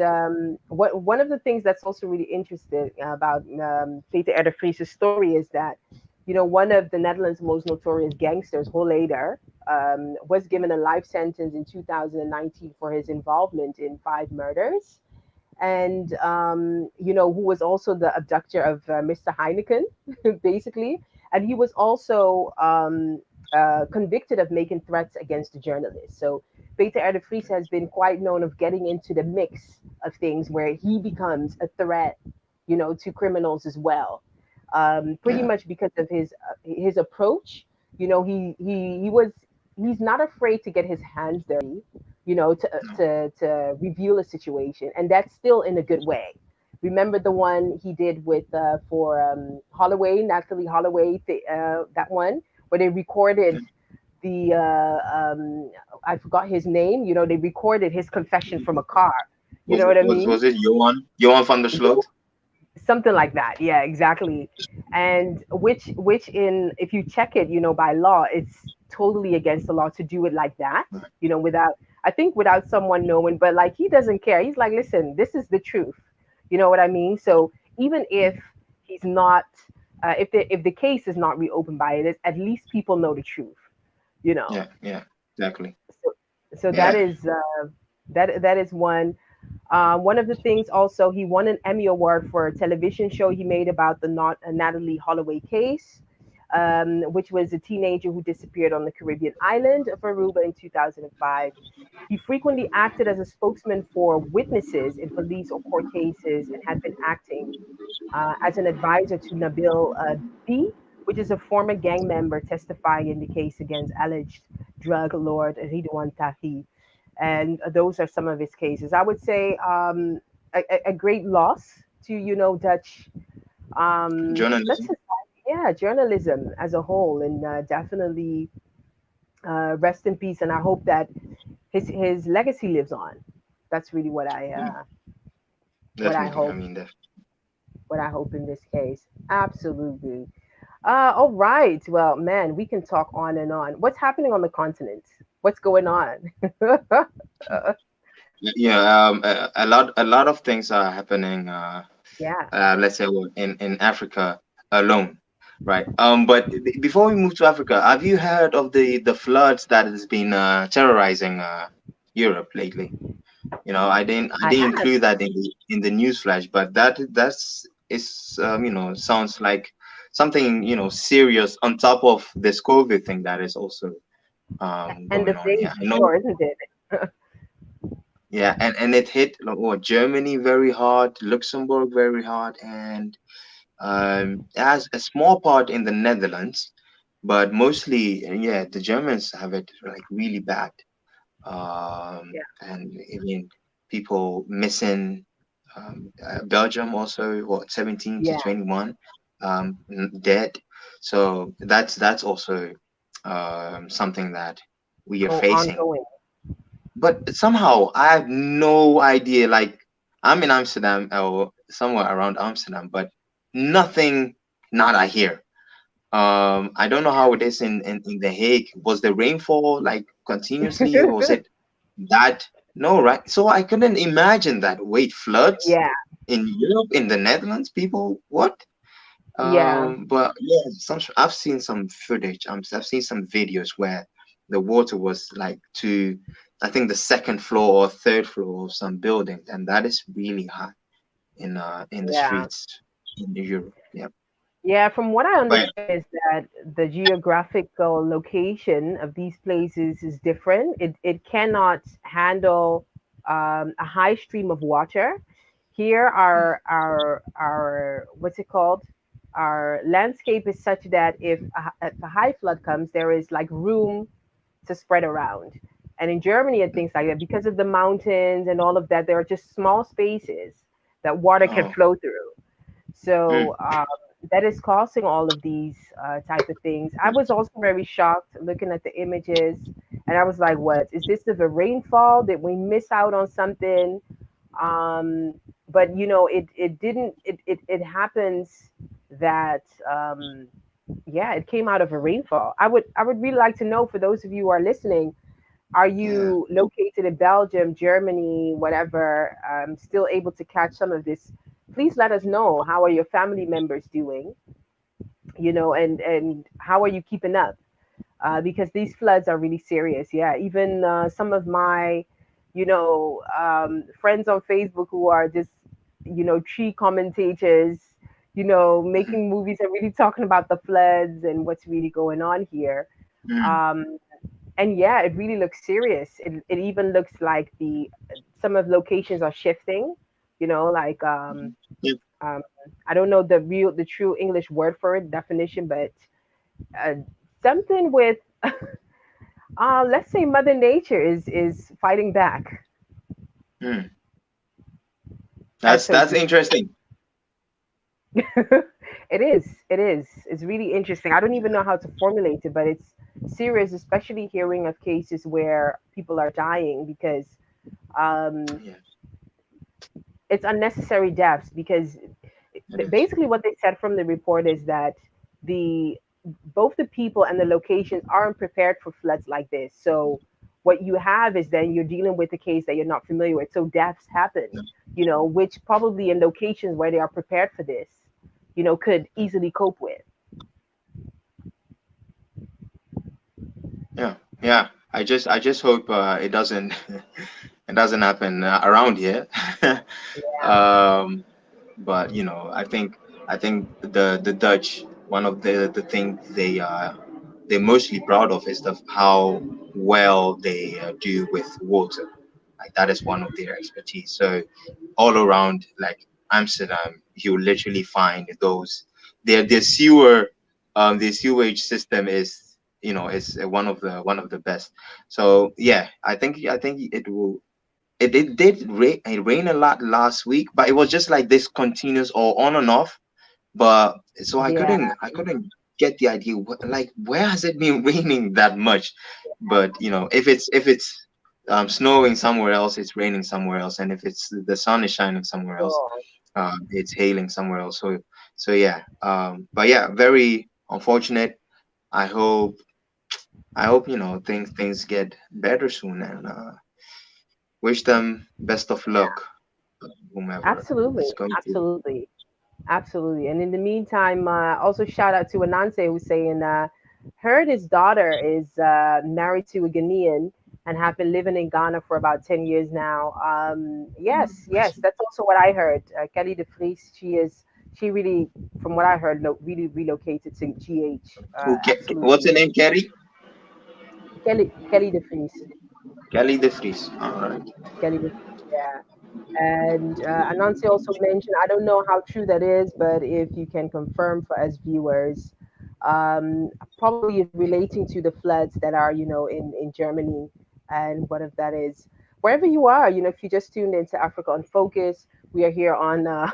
what one of the things that's also really interesting about Peter R. de Vries' story is that, one of the Netherlands' most notorious gangsters, Holleder, was given a life sentence in 2019 for his involvement in 5 murders, and who was also the abductor of Mr. Heineken, basically, and he was also convicted of making threats against the journalist. So Peter R. de Vries has been quite known of getting into the mix of things where he becomes a threat, to criminals as well. Pretty Yeah. much because of his approach. He's not afraid to get his hands dirty, No. to reveal a situation, and that's still in a good way. Remember the one he did with for Holloway, Natalie Holloway, that one where they recorded the I forgot his name. They recorded his confession from a car. You know what I mean? Was it Johan van der Sloot? Something like that, yeah, exactly. And which in if you check it, by law, it's totally against the law to do it like that, Right. without, I think, without someone knowing. But like, he doesn't care. He's like, listen, this is the truth. You know what I mean? So even if he's not if the case is not reopened by it, at least people know the truth, you know Yeah. Yeah. Exactly. so, so that Yeah. is that is one. One of the things also, he won an Emmy Award for a television show he made about the Natalie Holloway case, which was a teenager who disappeared on the Caribbean island of Aruba in 2005. He frequently acted as a spokesman for witnesses in police or court cases and had been acting as an advisor to Nabil B, which is a former gang member testifying in the case against alleged drug lord Ridwan Tahi. And those are some of his cases. I would say a great loss to, Dutch, let's Journalism. just, yeah, journalism as a whole. And definitely rest in peace. And I hope that his legacy lives on. That's really Yeah. what I Definitely. I hope mean, that. what I hope in this case. Absolutely. All right. Well, man, we can talk on and on. What's happening on the continent? What's going on? Yeah. A lot of things are happening. Yeah, let's say well, in Africa alone, right? But before we move to Africa, have you heard of the floods that has been terrorizing Europe lately? I I didn't have. include that in the news flash, but that's is sounds like something serious on top of this COVID thing that is also And the going on here. days I know, before, isn't it? yeah, and it hit like, what, Germany very hard, Luxembourg very hard, and it has a small part in the Netherlands, but mostly, yeah, the Germans have it like really bad. Yeah, And even people missing. Belgium also, what, 17 to yeah. 21 dead. So that's also something that we are facing. Ongoing. But somehow I have no idea. Like, I'm in Amsterdam or somewhere around Amsterdam, but nothing, nada here. I don't know how it is in The Hague. Was the rainfall like continuously, or was it that? No, right? So I couldn't imagine that. Wait, floods Yeah, in Europe, in the Netherlands, people, what? yeah, But yeah, I've seen some footage. I've seen some videos where the water was like to, I think, the second floor or third floor of some building, and that is really high in the yeah. streets in Europe. Yeah, Yeah, from what I but understand is that the geographical location of these places is different. It cannot handle a high stream of water. Here, mm, our what's it called? Our landscape is such that if a high flood comes, there is like room to spread around. And in Germany and things like that, because of the mountains and all of that, there are just small spaces that water can oh, flow through. mm, So that is causing all of these type of things. I was also very shocked looking at the images, and I was like, "What is this? Of a rainfall? Did we miss out on something?" But it didn't. It happens that yeah, it came out of a rainfall. I would really like to know, for those of you who are listening, are yeah. you located in Belgium, Germany, whatever, still able to catch some of this? Please let us know. How are your family members doing? And how are you keeping up? Because these floods are really serious. Yeah, even some of my, friends on Facebook who are just, tree commentators, Mm, making movies and really talking about the floods and what's really going on here. mm, Um, and yeah, it really looks serious. It even looks like the some of locations are shifting. Like yeah. um, I don't know the true English word for it definition, but uh, something with let's say Mother Nature is fighting back. Mm. And That's so that's interesting. it's really interesting. I don't even know how to formulate it, but it's serious, especially hearing of cases where people are dying because um, Yeah, it's unnecessary deaths because it is. basically what they said from the report is that the both the people and the locations aren't prepared for floods like this. So what you have is then you're dealing with a case that you're not familiar with. So deaths happen, which probably in locations where they are prepared for this, could easily cope with. Yeah, yeah. I just hope it doesn't it doesn't happen around here. um, but I think the Dutch, one of the thing they're mostly proud of is how well they do with water. Like, that is one of their expertise. So all around, like, Amsterdam, you literally find those. Their sewage system is one of the best. So yeah, I think it did rain a lot last week, but it was just like this continuous or on and off. But so I Yeah, couldn't I couldn't get the idea, like, where has it been raining that much? But if it's snowing somewhere else, it's raining somewhere else, and if it's the sun is shining somewhere else, sure. it's hailing somewhere else. So yeah, but yeah, very unfortunate. I hope things get better soon, and wish them best of luck whomever Absolutely, is going to. absolutely. Absolutely. And in the meantime, also shout out to Ananse who's saying, her and his daughter is married to a Ghanaian and have been living in Ghana for about 10 years now. Yes, I yes, see. that's also what I heard. Kelly de Vries, she really, from what I heard, really relocated to GH. Okay. What's Absolutely. the name, Kerry? Kelly de Vries. Kelly De Vries. All right. Kelly de Vries, yeah. And Anansi also mentioned, I don't know how true that is, but if you can confirm for us viewers, probably is relating to the floods that are, in Germany. And what if that is? Wherever you are, if you just tuned into Africa on Focus, we are here on,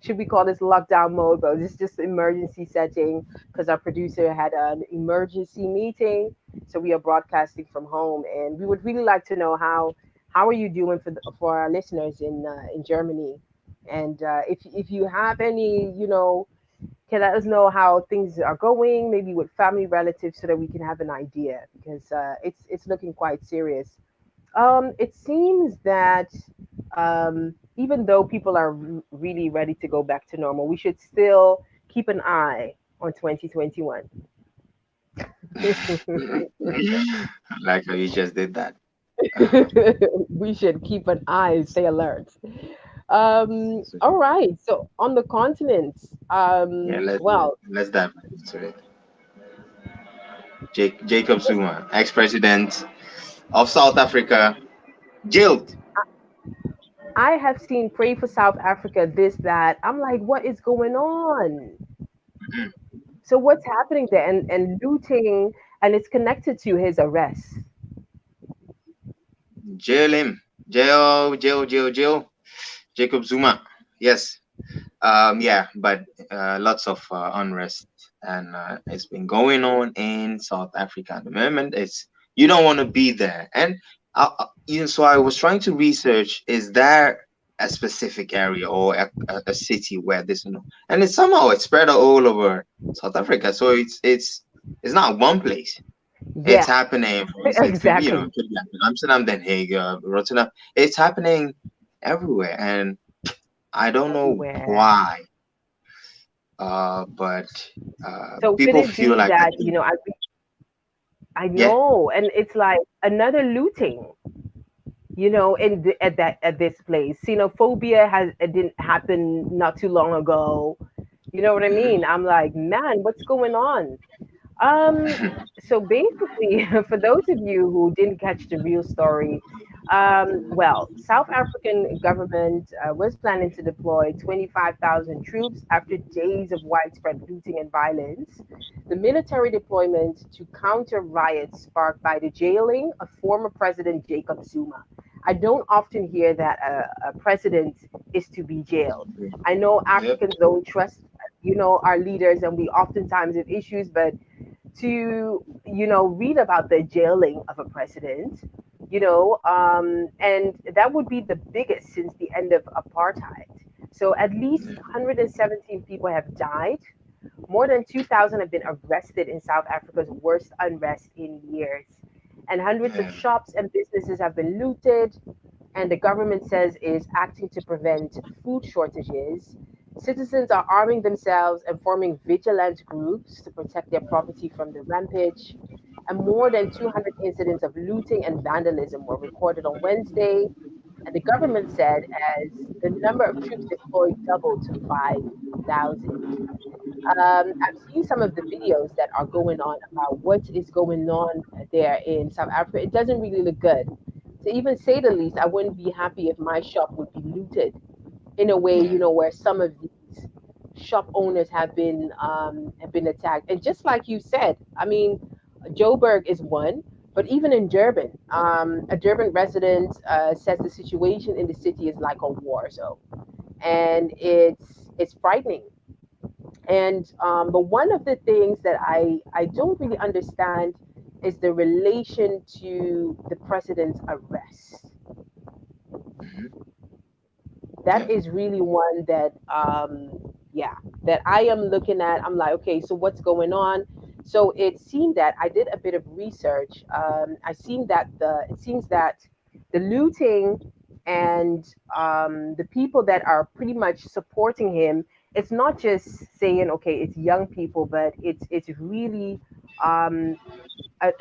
should we call this lockdown mode? But this is just emergency setting because our producer had an emergency meeting. So we are broadcasting from home. And we would really like to know how are you doing for our listeners in Germany? And if you have any, can let us know how things are going, maybe with family relatives, so that we can have an idea because it's looking quite serious. It seems that even though people are really ready to go back to normal, we should still keep an eye on 2021. Like how you just did that. We should keep an eye, stay alert. So, All right. So on the continents, yeah, well, let's dive right into it. Jacob Zuma, ex-president of South Africa, jailed. I have seen Pray for South Africa, this, that. I'm like, what is going on? Mhm. So what's happening there? And looting, and it's connected to his arrest. Jail him. Jail. Jacob Zuma. Yes. Yeah, but lots of unrest, and it's been going on in South Africa at the moment. It's you don't want to be there, and so I was trying to research: is there a specific area or a city where this, and it's somehow it's spread out all over South Africa. So it's not one place. It's Yeah, happening. For instance, it exactly. could be happening in Amsterdam, Den Haag, Rotterdam. It's happening everywhere, and I don't know Everywhere. why, but So could people it feel be like I that, think, I yeah, know, and it's like another looting, at this place. Xenophobia has it didn't happen not too long ago. You know what I hmm mean? I'm like, man, what's going on? Um, so basically, for those of you who didn't catch the real story, well, South African government was planning to deploy 25,000 troops after days of widespread looting and violence. The military deployment to counter riots sparked by the jailing of former President Jacob Zuma. I don't often hear that a president is to be jailed. I know yep, Africans don't trust, our leaders, and we oftentimes have issues, but to read about the jailing of a president, and that would be the biggest since the end of apartheid. So at least yeah, 117 people have died. More than 2,000 have been arrested in South Africa's worst unrest in years, and hundreds of yeah, shops and businesses have been looted, and the government says is acting to prevent food shortages. Citizens are arming themselves and forming vigilante groups to protect their property from the rampage. And more than 200 incidents of looting and vandalism were recorded on Wednesday. And the government said as the number of troops deployed doubled to 5,000. I've seen some of the videos that are going on about what is going on there in South Africa. It doesn't really look good. To even say the least, I wouldn't be happy if my shop would be looted in a way, yeah, where some of these shop owners have been attacked. And just like you said, I mean, Joburg is one, but even in Durban, a Durban resident says the situation in the city is like a war zone, and it's frightening. And but one of the things that I don't really understand is the relation to the president's arrest. hmm That yep, is really one that yeah, that I am looking at. I'm like, okay, so what's going on? So it seemed that I did a bit of research. I seen that the it seems that the looting And the people that are pretty much supporting him, it's not just saying, okay, it's young people, but it's really um,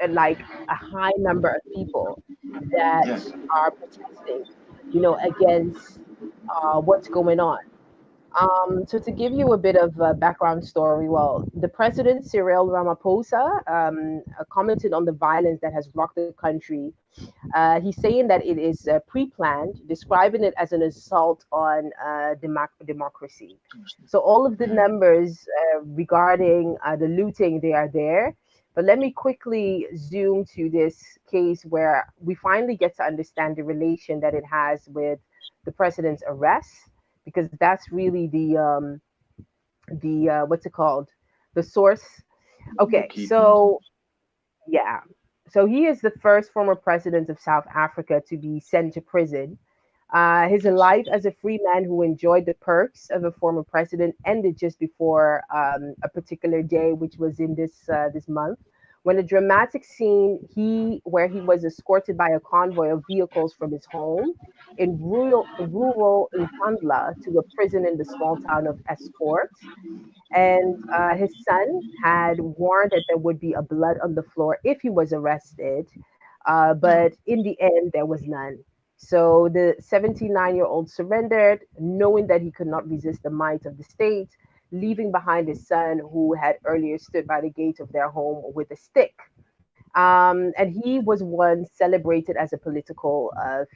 like a high number of people that Yeah. are protesting, against what's going on. So to give you a bit of a background story, well, the president Cyril Ramaphosa commented on the violence that has rocked the country. He's saying that it is pre-planned, describing it as an assault on democracy. So all of the Mm. numbers regarding the looting, they are there. But let me quickly zoom to this case where we finally get to understand the relation that it has with the president's arrest, because that's really the what's it called, the source. The Okay, key point. so yeah. So he is the first former president of South Africa to be sent to prison. His Yes. life as a free man who enjoyed the perks of a former president ended just before a particular day, which was in this month, when a dramatic scene where he was escorted by a convoy of vehicles from his home in rural Nkandla to a prison in the small town of Escort. And his son had warned that there would be a blood on the floor if he was arrested, Yeah. but in the end, there was none. So the 79-year-old surrendered, knowing that he could not resist the might of the state, leaving behind his son, who had earlier stood by the gate of their home with a stick. And he was once celebrated as a political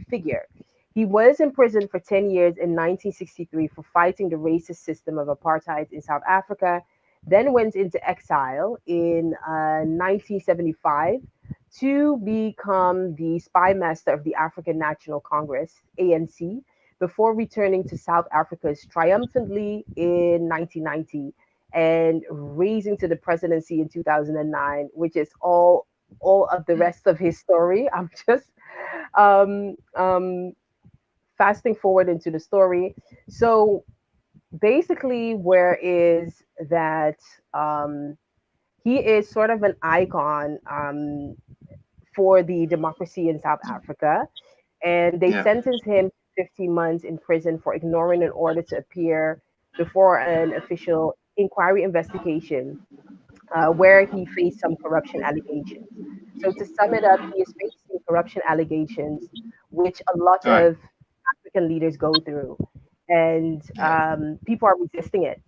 figure. He was imprisoned for 10 years in 1963 for fighting the racist system of apartheid in South Africa, then went into exile in 1975 to become the spy master of the African National Congress, ANC, before returning to South Africa's triumphantly in 1990 and raising to the presidency in 2009, which is all of the Mm. rest of his story. I'm just um, um, fasting forward into the story. So basically, where is that he is sort of an icon for the democracy in South Africa, and they Yeah. sentenced him to 15 months in prison for ignoring an order to appear before an official inquiry investigation where he faced some corruption allegations. So to sum it up, he is facing corruption allegations, which a lot All right. of African leaders go through, and Yeah. people are resisting it.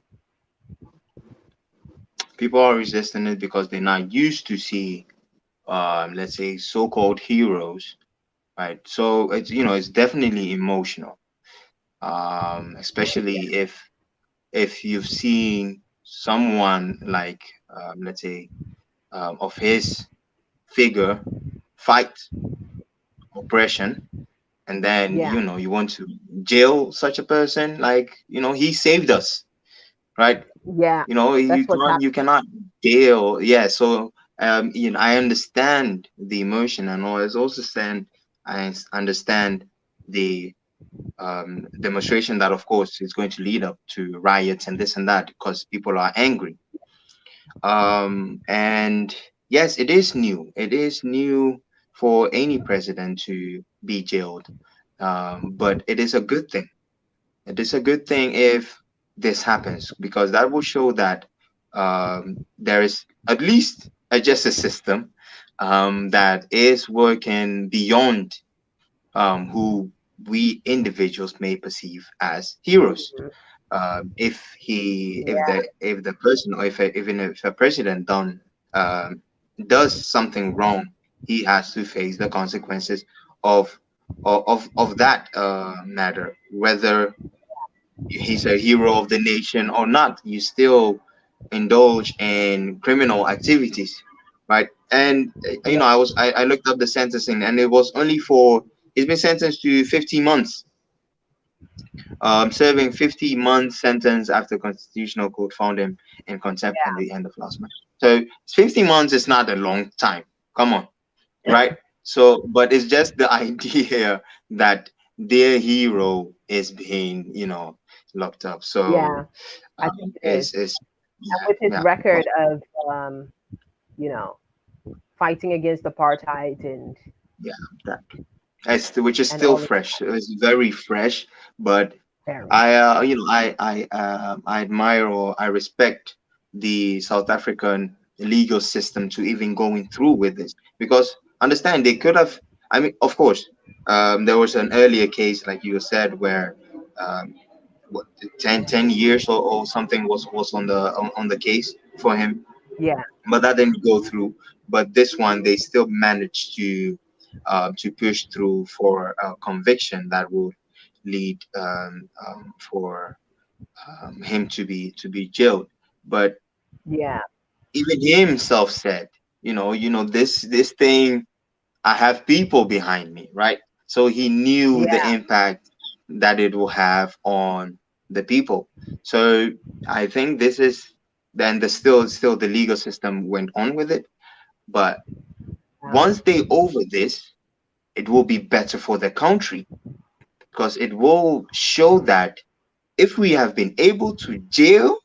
People are resisting it because they're not used to see, let's say, so-called heroes, right? So it's, it's definitely emotional, especially if you've seen someone like, let's say, of his figure fight oppression, and then Yeah, you want to jail such a person. Like, he saved us, right? yeah, You that's what's can't, you happening. cannot jail. Yeah. So I understand the emotion, and I also understand, I understand the demonstration that of course is going to lead up to riots and this and that because people are angry. And yes, it is new. It is new for any president to be jailed. But it is a good thing. It is a good thing if this happens because that will show that there is at least a justice system that is working beyond who we individuals may perceive as heroes. Mhm. If the person, or even if a president um, does something wrong, he has to face the consequences of of that matter, whether he's a hero of the nation or not. You still indulge in criminal activities, right? And Yeah, I looked up the sentencing, and it was only for, he's been sentenced to 50 months, serving 50 months sentence after constitutional court found him in contempt in the end of last month. So 50 months is not a long time. Come on, right? So, but it's just the idea that their hero is being, locked up. yeah, So I think it is. it's And yeah, with his yeah, record of, you know, fighting against apartheid and yeah, that. which is and still all of fresh. It's very fresh, but very. I admire or I respect the South African legal system to even going through with this, because understand they could have. I mean, of course, there was an earlier case like you said where um, what 10 years or something was on the case for him, Yeah, but that didn't go through. But this one, they still managed to push through for a conviction that would lead for him to be jailed. But yeah, even he himself said, this thing, I have people behind me, right? So he knew the yeah, impact that it will have on the people. So I think this is then still the legal system went on with it. But yeah, once they over this, it will be better for the country, because it will show that if we have been able to jail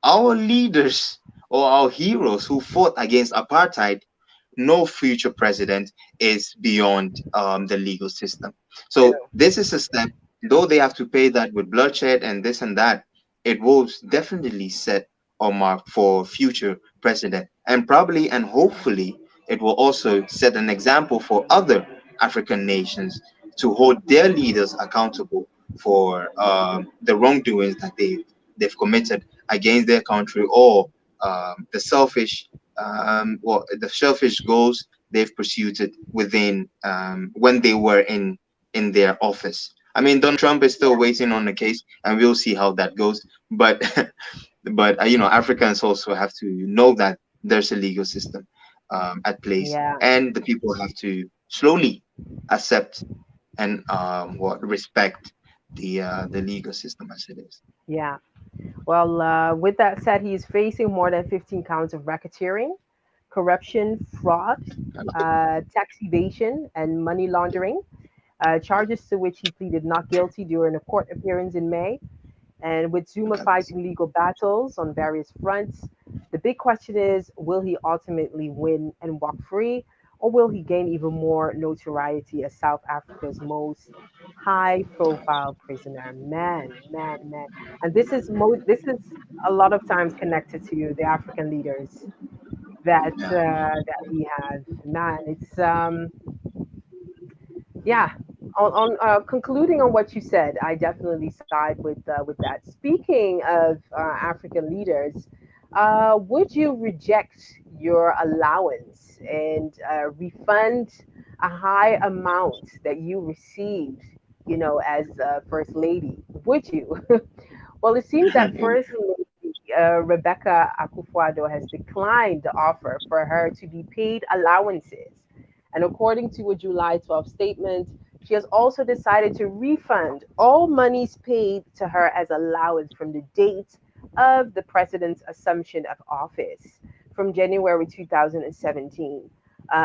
our leaders or our heroes who fought against apartheid, no future president is beyond the legal system. So true. this is a step, though they have to pay that with bloodshed and this and that, it will definitely set a mark for future president. And probably and hopefully it will also set an example for other African nations to hold their leaders accountable for the wrongdoings that they've committed against their country, or the selfish goals they've pursued it within when they were in their office. I mean, Donald Trump is still waiting on the case, and we'll see how that goes. But Africans also have to know that there's a legal system at place, Yeah, and the people have to slowly accept and what respect the legal system as it is. yeah. Well, with that said, he is facing more than 15 counts of racketeering, corruption, fraud, tax evasion, and money laundering, charges to which he pleaded not guilty during a court appearance in May. And with Zuma fighting legal battles on various fronts, the big question is, will he ultimately win and walk free, or will he gain even more notoriety as South Africa's most high profile prisoner? Man, man, man. And this is a lot of times connected to the African leaders that we have. Man, it's yeah. On concluding on what you said, I definitely side with that. Speaking of African leaders, would you reject your allowance and refund a high amount that you received, as first lady? Would you? Well, it seems that First Lady Rebecca Akufo-Addo has declined the offer for her to be paid allowances. And according to a July 12th statement, she has also decided to refund all monies paid to her as allowance from the date of the president's assumption of office from January 2017,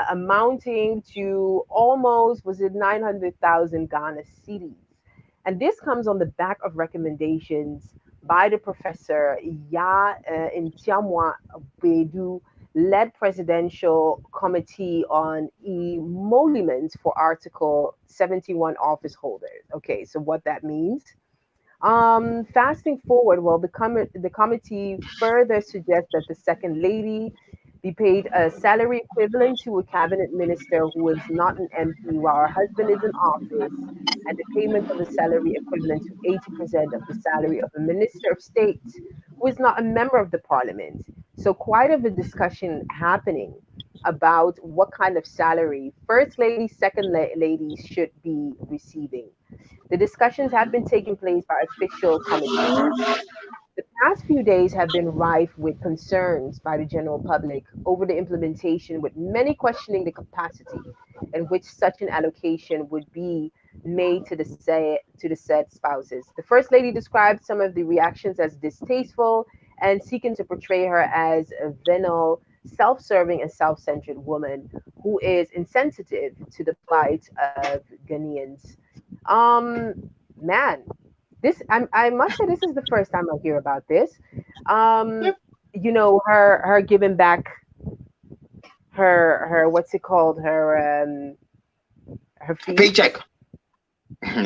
amounting to almost, was it 900,000 Ghana cedis. And this comes on the back of recommendations by the professor Ya Ntiamwa Bedu led Presidential Committee on Emoluments for Article 71 office holders. Okay, so what that means. Fasting forward, well, the committee further suggests that the second lady be paid a salary equivalent to a cabinet minister who is not an MP while her husband is in office, and the payment of a salary equivalent to 80% of the salary of a minister of state who is not a member of the parliament. So, quite of a discussion happening about what kind of salary first lady, second ladies should be receiving. The discussions have been taking place by official committees. The past few days have been rife with concerns by the general public over the implementation, with many questioning the capacity in which such an allocation would be made to the said spouses. The First Lady described some of the reactions as distasteful and seeking to portray her as a venal, self-serving, and self-centered woman who is insensitive to the plight of Ghanaians. Man, I must say this is the first time I hear about this. Um, her giving back her what's it called, Her fee? Paycheck.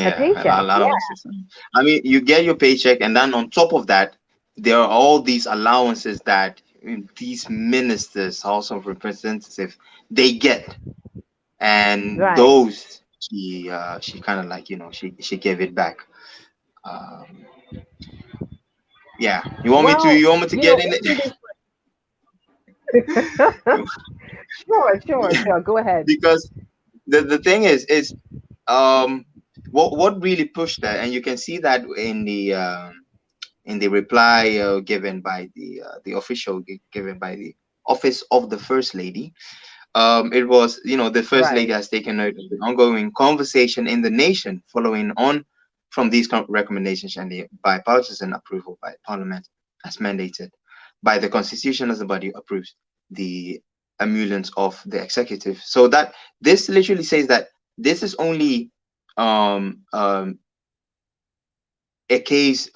Her Yeah, paycheck. Yeah. allowances. I mean, you get your paycheck, and then on top of that, there are all these allowances that these ministers, House of Representatives, they get, and Right. those she kind of like, she gave it back. Um, yeah, Well, you want me to you get know, in isn't it? this sure, sure, sure. Go ahead. Because the thing is um what really pushed that, and you can see that in the reply given by the official given by the office of the first lady. It was, the first lady Right. has taken note of the ongoing conversation in the nation following on from these recommendations and the bipartisan approval by parliament as mandated by the constitution, as the body approves the emoluments of the executive. So that this literally says that this is only um, um, a case